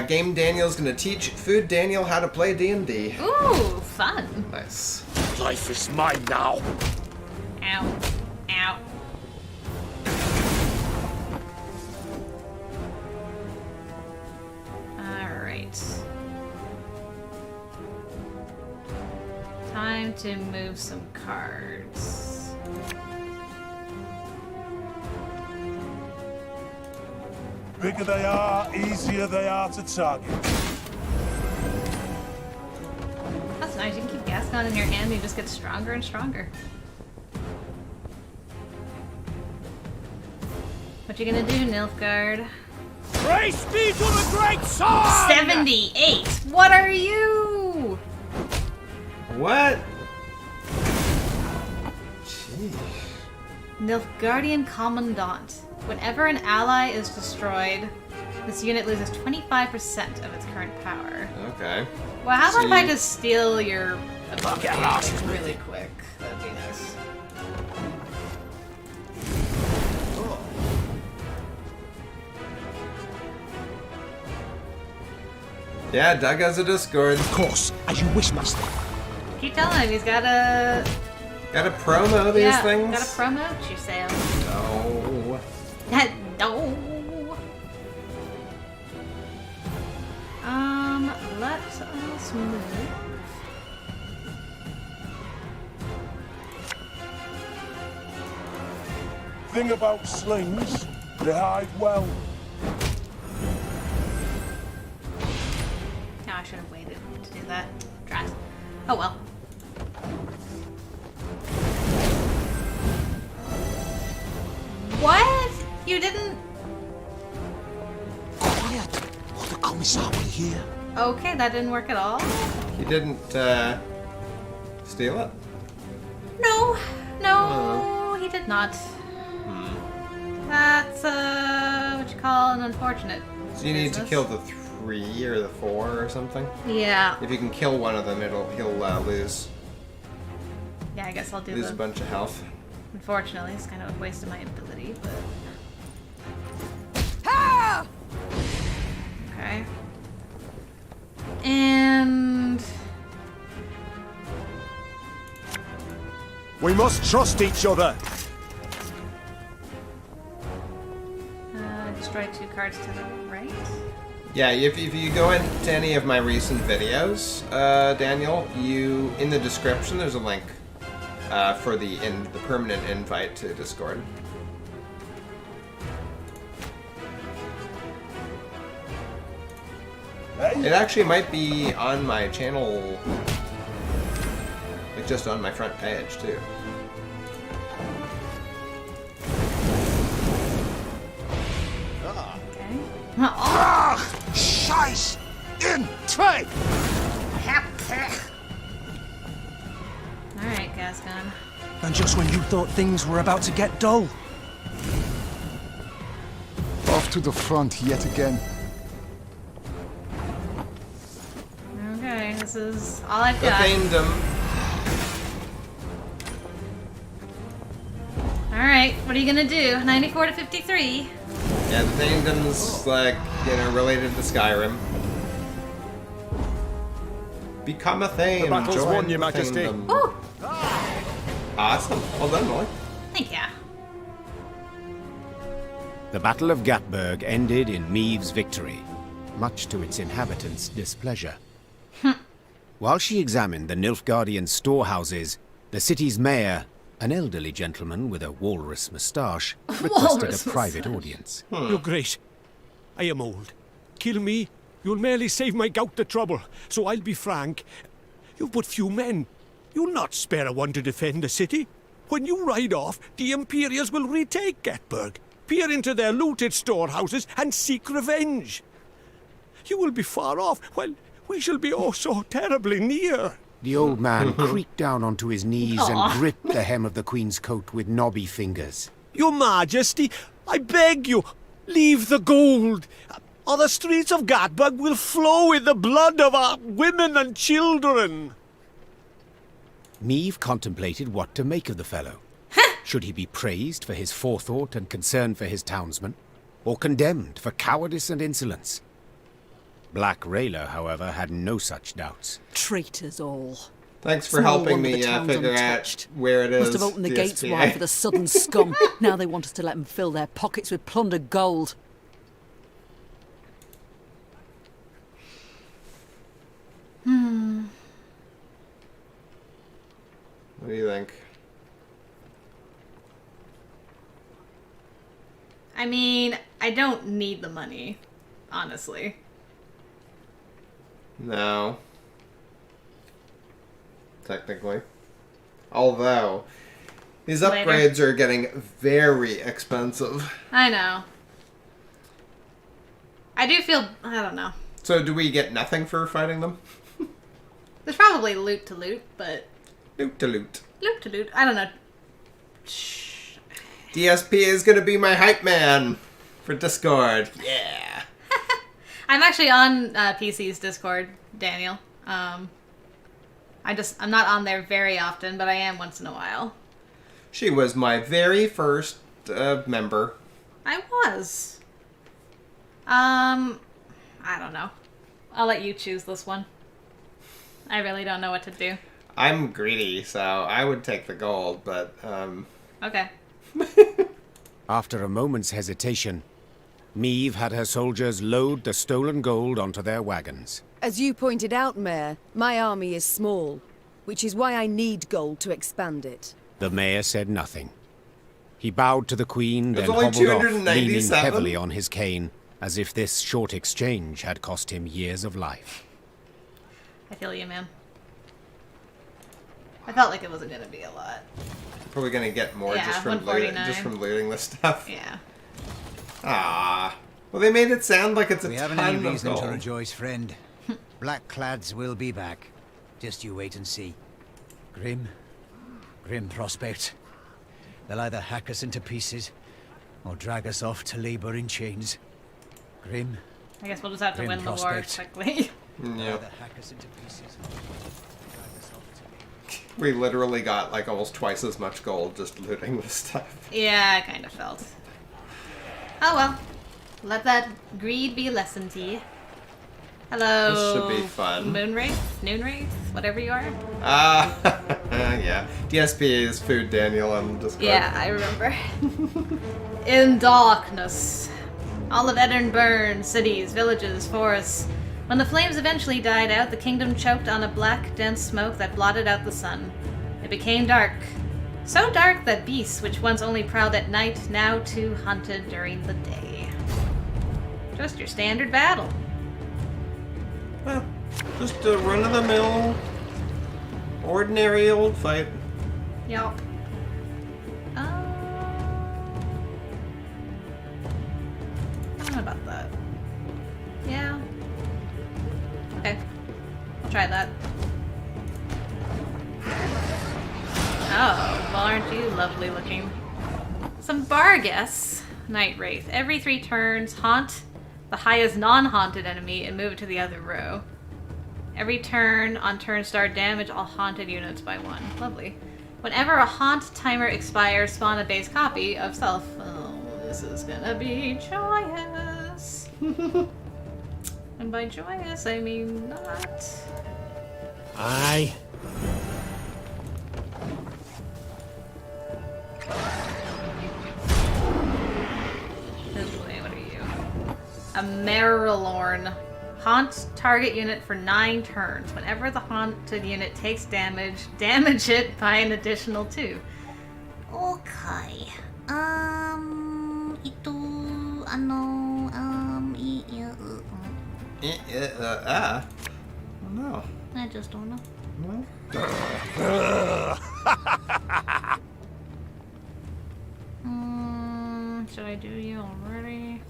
Game Daniel's gonna teach Food Daniel how to play D&D. Ooh, fun. Nice. Life is mine now. Ow. Ow. Alright. Time to move some cards. Bigger they are, easier they are to target. That's nice. You can keep Gascon in your hand and you just get stronger and stronger. What you gonna do, Nilfgaard? Praise be to the great sun! 78! What are you? What? Jeez. Nilfgaardian Commandant. Whenever an ally is destroyed, this unit loses 25% of its current power. Okay. Well, how about if I just steal your ability really quick? That'd be nice. Yeah, Doug has a Discord. Of course, as you wish, master. Keep telling him he's gotta... Gotta promo these things? Gotta promote yourself. No. No. Let us move. Thing about slings, they hide well. No, I should have waited to do that. Drat. Oh well. What? You didn't... Quiet! Or the Commissar will hear. Okay, that didn't work at all. He didn't, steal it? No. No, he did not. That's, what you call an unfortunate So you need to business. kill the 3 or the 4 or something? Yeah. If you can kill one of them, he'll lose Yeah, I guess I'll do a the... bunch of health. Unfortunately, it's kind of a waste of my ability, but... Okay. And... We must trust each other. Destroy 2 cards to the right. Yeah, if you go into any of my recent videos, Daniel, in the description there's a link for the permanent invite to Discord. It actually might be on my channel, like just on my front page too. Scheiß! In! Zwei! Alright, Gascon. And just when you thought things were about to get dull. Off to the front yet again. Okay, this is all I've The got. Thaindom. Alright, what are you gonna do? 94 to 53. Yeah, the Thaindom's like, related to Skyrim. Become a Thane. The battle's Join won, Your the Majesty. Thaindom. Ooh. Awesome. Well done, Molly. Thank ya. The Battle of Gatburg ended in Meve's victory, much to its inhabitants' displeasure. While she examined the Nilfgaardian storehouses, the city's mayor, an elderly gentleman with a walrus moustache, requested a private audience. Your Grace, I am old. Kill me, you'll merely save my gout the trouble. So I'll be frank. You've but few men. You'll not spare a one to defend the city. When you ride off, the Imperials will retake Gatburg, peer into their looted storehouses, and seek revenge. You will be far off, while we shall be oh so terribly near. The old man creaked down onto his knees Aw. and gripped the hem of the Queen's coat with knobby fingers. Your Majesty, I beg you, leave the gold. Or the streets of Gatburg will flow with the blood of our women and children. Meve contemplated what to make of the fellow. Should he be praised for his forethought and concern for his townsmen, or condemned for cowardice and insolence? Black Rayla, however, had no such doubts. Traitors all. Thanks for Small helping wonder me the town's figure untouched. out where it is. Must have opened the gates SPA. wide for the southern scum. Now they want us to let them fill their pockets with plundered gold. What do you think? I mean, I don't need the money, honestly. No. Technically. Although, these Later. upgrades are getting very expensive. I know. I do feel... I don't know. So do we get nothing for fighting them? There's probably loot to loot, but... Loot to loot. Loot to loot. I don't know. DSP is gonna be my hype man for Discord. Yeah. I'm actually on PC's Discord, Daniel. I'm not on there very often, but I am once in a while. She was my very first member. I was. I don't know. I'll let you choose this one. I really don't know what to do. I'm greedy, so I would take the gold, but Okay. After a moment's hesitation, Meve had her soldiers load the stolen gold onto their wagons. As you pointed out, Mayor, my army is small, which is why I need gold to expand it. The mayor said nothing. He bowed to the Queen, There's then only hobbled off, 297? leaning heavily on his cane, as if this short exchange had cost him years of life. I feel you, man. I felt like it wasn't gonna be a lot. Probably gonna get more Yeah, just from looting this stuff. Yeah. Ah. Well, they made it sound like it's a We ton haven't any of reason to gold. rejoice, friend. Blackclads will be back. Just you wait and see. Grim prospect. They'll either hack us into pieces, or drag us off to labor in chains. Grim. I guess we'll just have to Grim win the war prospect. quickly. Yeah. Either hack us into pieces, or drag us off to labor. We literally got like almost twice as much gold just looting this stuff. Yeah, I kind of felt. Oh well. Let that greed be a lesson to you. Hello. This should be fun. Moonwraith? Noonwraith? Whatever you are. Yeah. DSP is food, Daniel. I'm just. Yeah, I remember. In darkness. All of Edirn burned, cities, villages, forests. When the flames eventually died out, the kingdom choked on a black, dense smoke that blotted out the sun. It became dark. So dark that beasts, which once only prowled at night, now too hunted during the day. Just your standard battle. Well, just a run-of-the-mill, ordinary old fight. Yup. I don't know about that. Yeah. Okay. I'll try that. Oh, well, aren't you lovely looking? Some Bargus. Night Wraith. Every 3 turns, haunt the highest non-haunted enemy and move it to the other row. Every turn, on turn start, damage all haunted units by 1. Lovely. Whenever a haunt timer expires, spawn a base copy of self. Oh, this is gonna be joyous. And by joyous, I mean not. Aye. What are you? A Marilorn. Haunt target unit for 9 turns. Whenever the haunted unit takes damage, damage it by an additional 2. Okay. No. I just don't know. No. Should I do you already?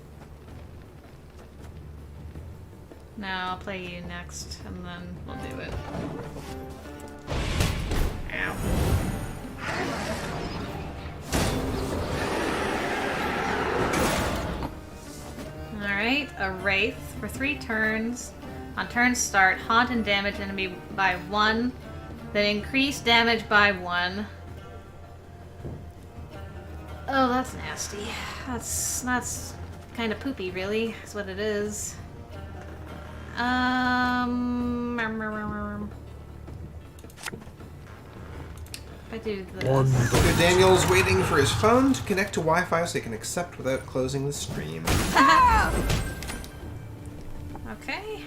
No, I'll play you next, and then we'll do it. Ow. Alright, a Wraith for 3 turns. On turn start, haunt and damage enemy by 1, then increase damage by 1. Oh, that's nasty. That's kind of poopy, really, is what it is. If I do this. So Daniel's waiting for his phone to connect to Wi-Fi so he can accept without closing the stream. Okay.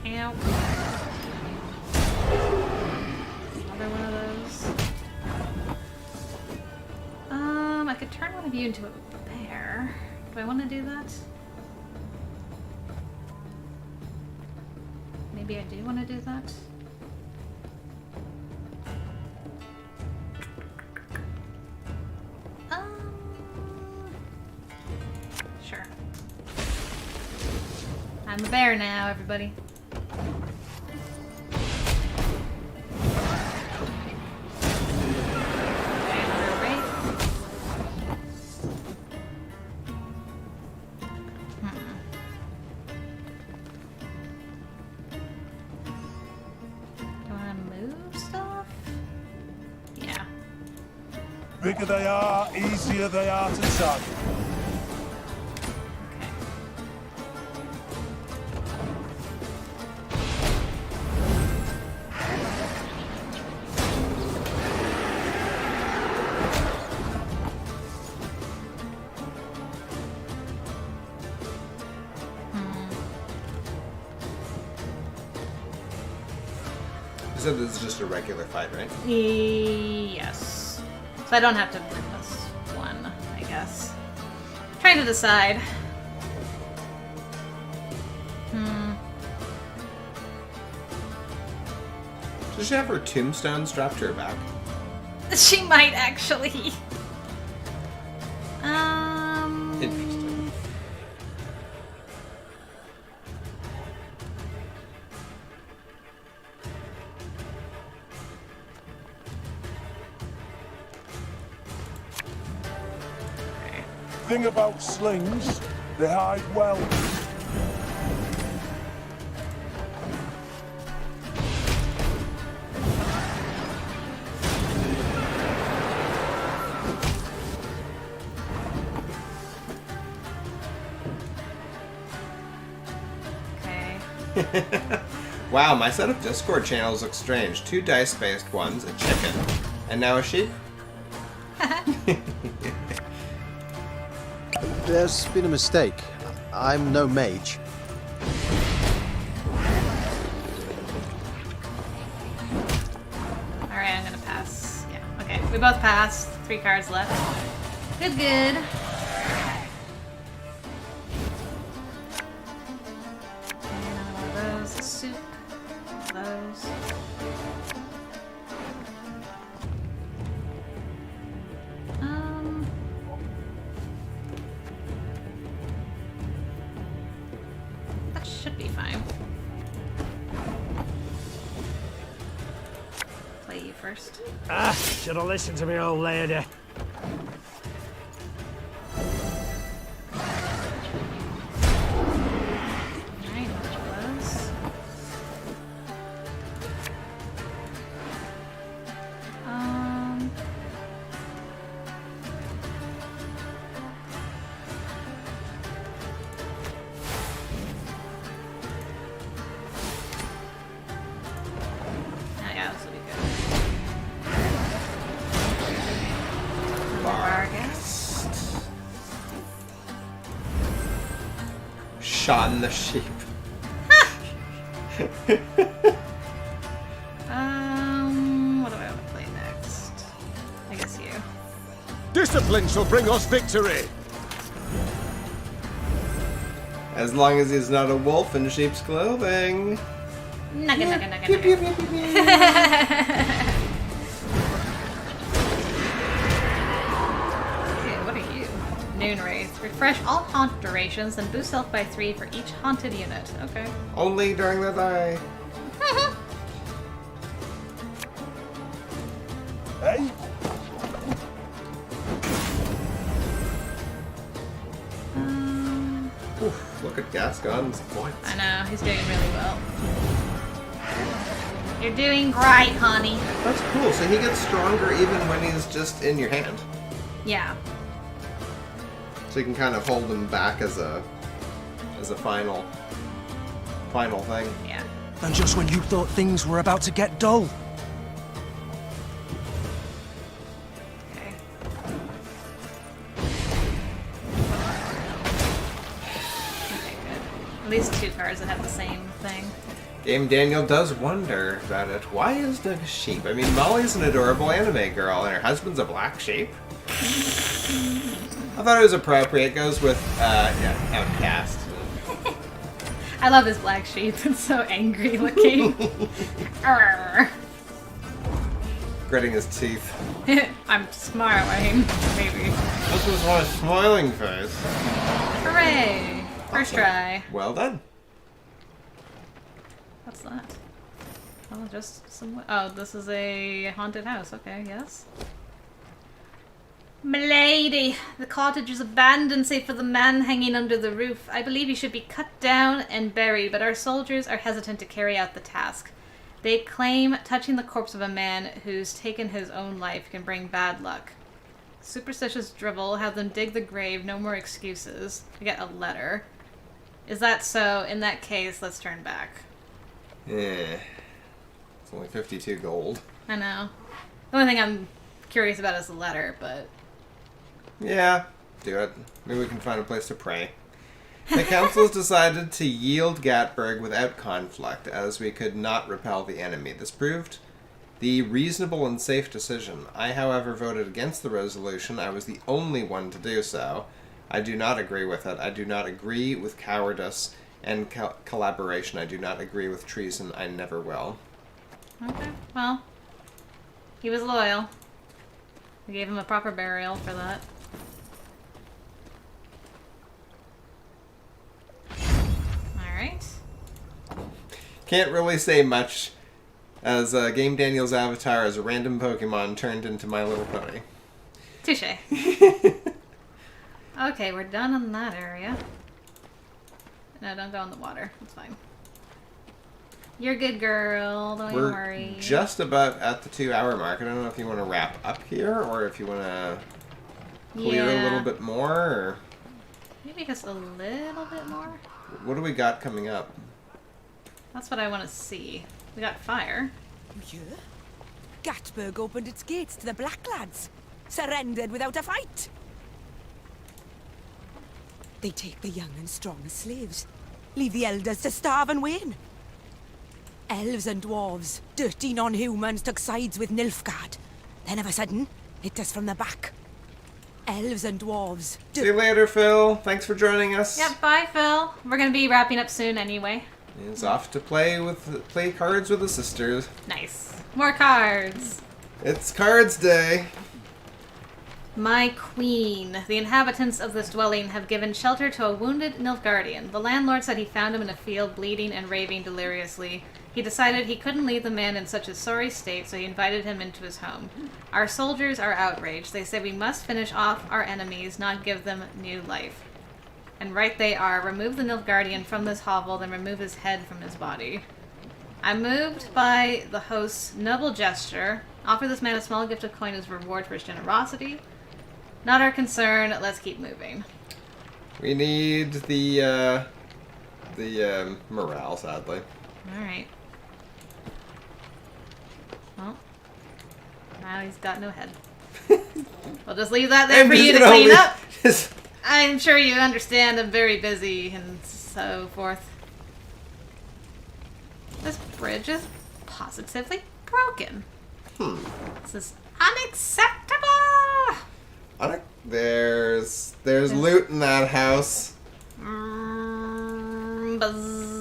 Ow. Another one of those. I could turn one of you into a bear. Do I want to do that? Maybe I do want to do that. Sure. I'm a bear now, everybody. Bigger they are, easier they are to target. So this is just a regular fight, right? Yes. So I don't have to win this one, I guess. Trying to decide. Does she have her tombstone strapped to her back? She might actually. Interesting. Thing about slings, they hide well. Wow, my set of Discord channels looks strange. 2 dice-based ones, a chicken, and now a sheep? There's been a mistake. I'm no mage. Alright, I'm gonna pass. Yeah, okay. We both passed. 3 cards left. Good, good. Soup. Those. That should be fine. Play you first. Should have listened to me, old lady. Shot in the sheep. What do I want to play next? I guess you. Discipline shall bring us victory. As long as he's not a wolf in sheep's clothing. Nugga, nugga, nugga, nugga. Noon Wraith. Refresh all haunt durations and boost health by 3 for each haunted unit. Okay. Only during the day. Hey? Oof, look at Gascon's points. I know, he's doing really well. You're doing great, honey. That's cool. So he gets stronger even when he's just in your hand. Yeah. So you can kind of hold him back as a final thing. Yeah. And just when you thought things were about to get dull. Okay. Okay, good. At least 2 cards that have the same thing. Game Daniel does wonder about it. Why is Doug a sheep? I mean, Molly's an adorable anime girl, and her husband's a black sheep. I thought it was appropriate. It goes with, Outcast. I love his black sheep. It's so angry looking. Gritting his teeth. I'm smiling, maybe. This was my smiling face. Hooray! First try. Well done. What's that? Oh, just some... Oh, this is a haunted house. Okay, yes. Milady, the cottage is abandoned save for the man hanging under the roof. I believe he should be cut down and buried, but our soldiers are hesitant to carry out the task. They claim touching the corpse of a man who's taken his own life can bring bad luck. Superstitious drivel, have them dig the grave, no more excuses. I get a letter. Is that so? In that case, let's turn back. Yeah. It's only 52 gold. I know. The only thing I'm curious about is the letter, but... Yeah, do it. Maybe we can find a place to pray. The council has decided to yield Gatberg without conflict, as we could not repel the enemy. This proved the reasonable and safe decision. I, however, voted against the resolution. I was the only one to do so. I do not agree with it. I do not agree with cowardice and collaboration. I do not agree with treason. I never will. Okay, well, he was loyal. We gave him a proper burial for that. Alright. Can't really say much, as Game Daniel's avatar is a random Pokemon turned into My Little Pony. Touche. Okay, we're done on that area. No, don't go in the water. It's fine. You're a good girl. Don't even worry. We're just about at the 2-hour mark. I don't know if you want to wrap up here or if you want to clear a little bit more. Or... maybe just a little bit more. What do we got coming up? That's what I want to see. We got fire. Yeah. Gatburg opened its gates to the Black Lads. Surrendered without a fight. They take the young and strong as slaves. Leave the elders to starve and wane. Elves and dwarves, dirty non-humans, took sides with Nilfgaard. Then of a sudden, hit us from the back. Elves and dwarves. See you later, Phil. Thanks for joining us. Yep, bye, Phil. We're gonna be wrapping up soon anyway. He's off to play cards with the sisters. Nice. More cards. It's cards day. My queen. The inhabitants of this dwelling have given shelter to a wounded Nilfgaardian. The landlord said he found him in a field bleeding and raving deliriously. He decided he couldn't leave the man in such a sorry state, so he invited him into his home. Our soldiers are outraged. They say we must finish off our enemies, not give them new life. And right they are. Remove the Nilfgaardian from this hovel, then remove his head from his body. I'm moved by the host's noble gesture. Offer this man a small gift of coin as reward for his generosity. Not our concern. Let's keep moving. We need the morale, sadly. Alright. Well, now he's got no head. We'll just leave that there for you to clean up. I'm sure you understand I'm very busy and so forth. This bridge is positively broken. This is unacceptable! There's loot in that house.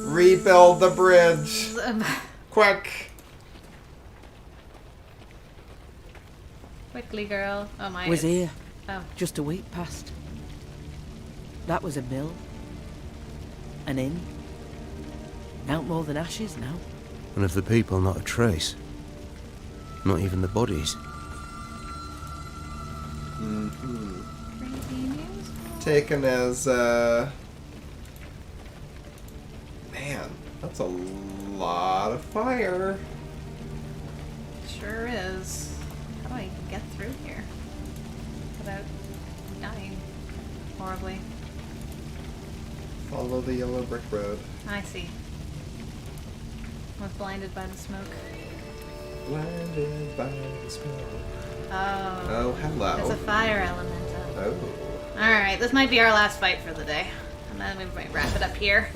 Rebuild the bridge. Quick. Quickly, girl. Oh my. Was here. Oh. Just a week past. That was a mill. An inn. Out more than ashes now. And of the people, not a trace. Not even the bodies. Taken as, man, that's a lot of fire. Sure is. How do I get through here without dying horribly? Follow the yellow brick road. I see. I was blinded by the smoke. Blinded by the smoke. Oh. Oh, hello. There's a fire element. Oh. Alright, this might be our last fight for the day. And then we might wrap it up here.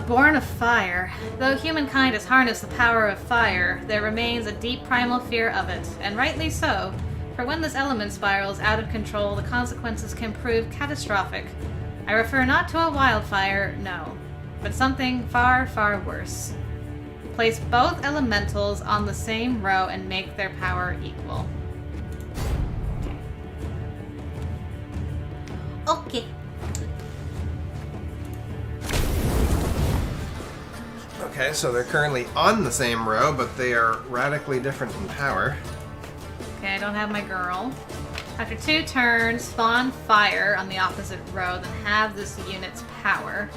Born of fire. Though humankind has harnessed the power of fire, there remains a deep primal fear of it, and rightly so. For when this element spirals out of control, the consequences can prove catastrophic. I refer not to a wildfire, no, but something far, far worse. Place both elementals on the same row and make their power equal. Okay. Okay, so they're currently on the same row, but they are radically different in power. Okay, I don't have my girl. After 2 turns, spawn fire on the opposite row, then have this unit's power.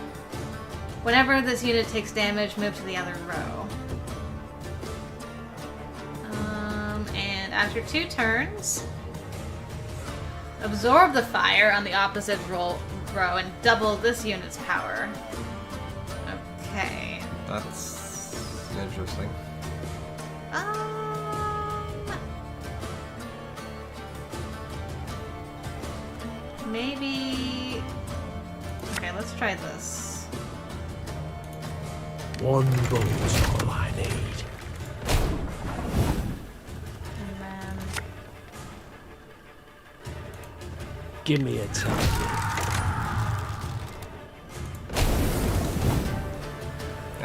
Whenever this unit takes damage, move to the other row. And after 2 turns, absorb the fire on the opposite row and double this unit's power. Okay. That's interesting. Maybe... Okay, let's try this. One bullet's all I need. And then... Give me a target.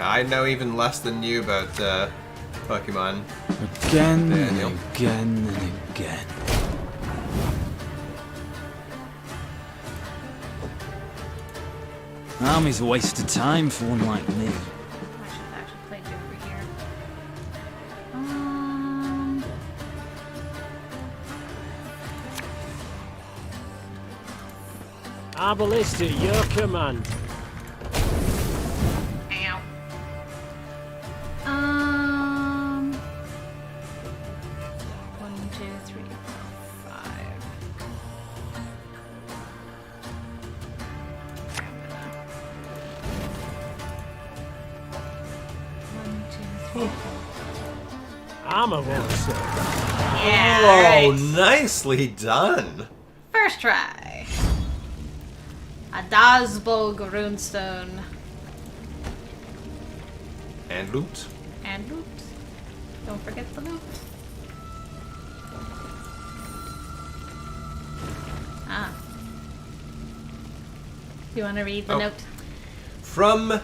I know even less than you about Pokemon. Again Daniel. and again and again. Army's a waste of time for one like me. I should have actually played you over here. Arbalist at your command. Ow. 1, 2, 3, 4, 5. Armor won't serve. Yeah, Oh, alright. nicely done. First try. A Dazbog runestone. And loot. And loot. Don't forget the loot. Ah. Do you want to read the Oh. note? From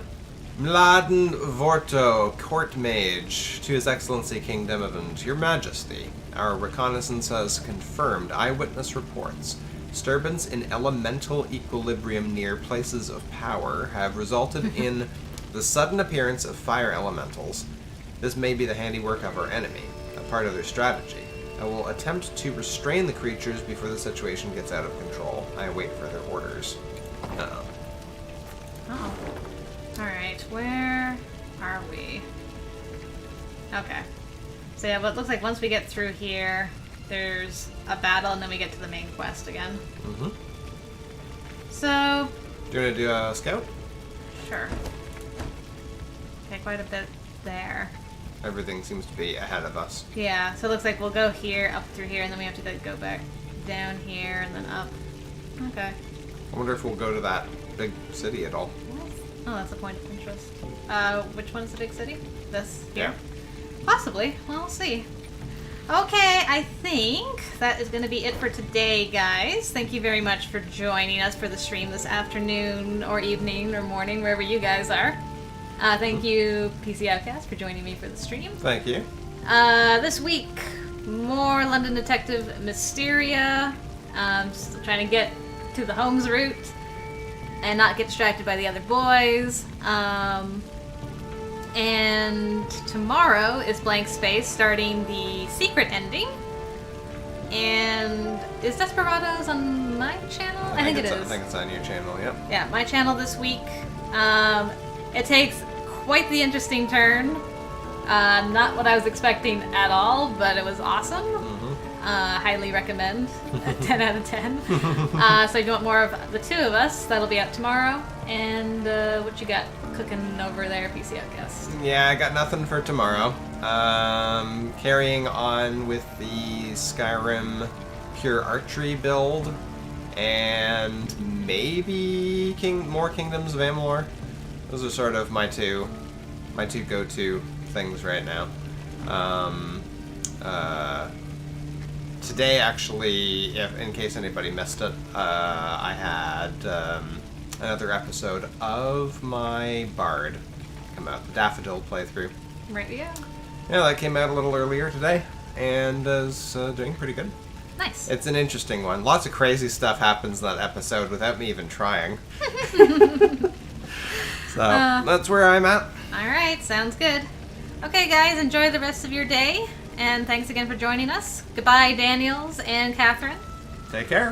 Mladen Vorto, Court Mage, to His Excellency King Demavend, Your Majesty, our reconnaissance has confirmed eyewitness reports. Disturbance in elemental equilibrium near places of power have resulted in the sudden appearance of fire elementals. This may be the handiwork of our enemy, a part of their strategy. I will attempt to restrain the creatures before the situation gets out of control. I await further orders. Uh-oh. Oh. Alright, where are we? Okay. So yeah, well, it looks like once we get through here, there's a battle and then we get to the main quest again. Mm-hmm. So... Do you want to do a scout? Sure. Okay, quite a bit there. Everything seems to be ahead of us. Yeah, so it looks like we'll go here, up through here, and then we have to go back down here and then up. Okay. I wonder if we'll go to that big city at all. Oh, that's a point of interest. Which one's the big city? This? Yeah. Possibly. Well, we'll see. Okay, I think that is going to be it for today, guys. Thank you very much for joining us for the stream this afternoon or evening or morning, wherever you guys are. Thank you, PCOUTCAST, for joining me for the stream. Thank you. This week, more London Detective Mysteria. Still trying to get to the Holmes route and not get distracted by the other boys. And tomorrow is Blank Space, starting the secret ending. And is Desperados on my channel? I think it is. I think it's on your channel, yep. Yeah, my channel this week. It takes quite the interesting turn. Not what I was expecting at all, but it was awesome. Highly recommend. 10 out of 10. So if you want more of the two of us, that'll be out tomorrow. And what you got cooking over there, PCOUTCAST? Yeah, I got nothing for tomorrow. Carrying on with the Skyrim pure archery build, and maybe more Kingdoms of Amalur. Those are sort of my two go-to things right now. Today, actually, in case anybody missed it, I had another episode of my Bard come out, the Daffodil playthrough. Right, yeah. Yeah, that came out a little earlier today, and is doing pretty good. Nice. It's an interesting one. Lots of crazy stuff happens in that episode without me even trying. So, that's where I'm at. Alright, sounds good. Okay, guys, enjoy the rest of your day. And thanks again for joining us. Goodbye, Daniels and Catherine. Take care.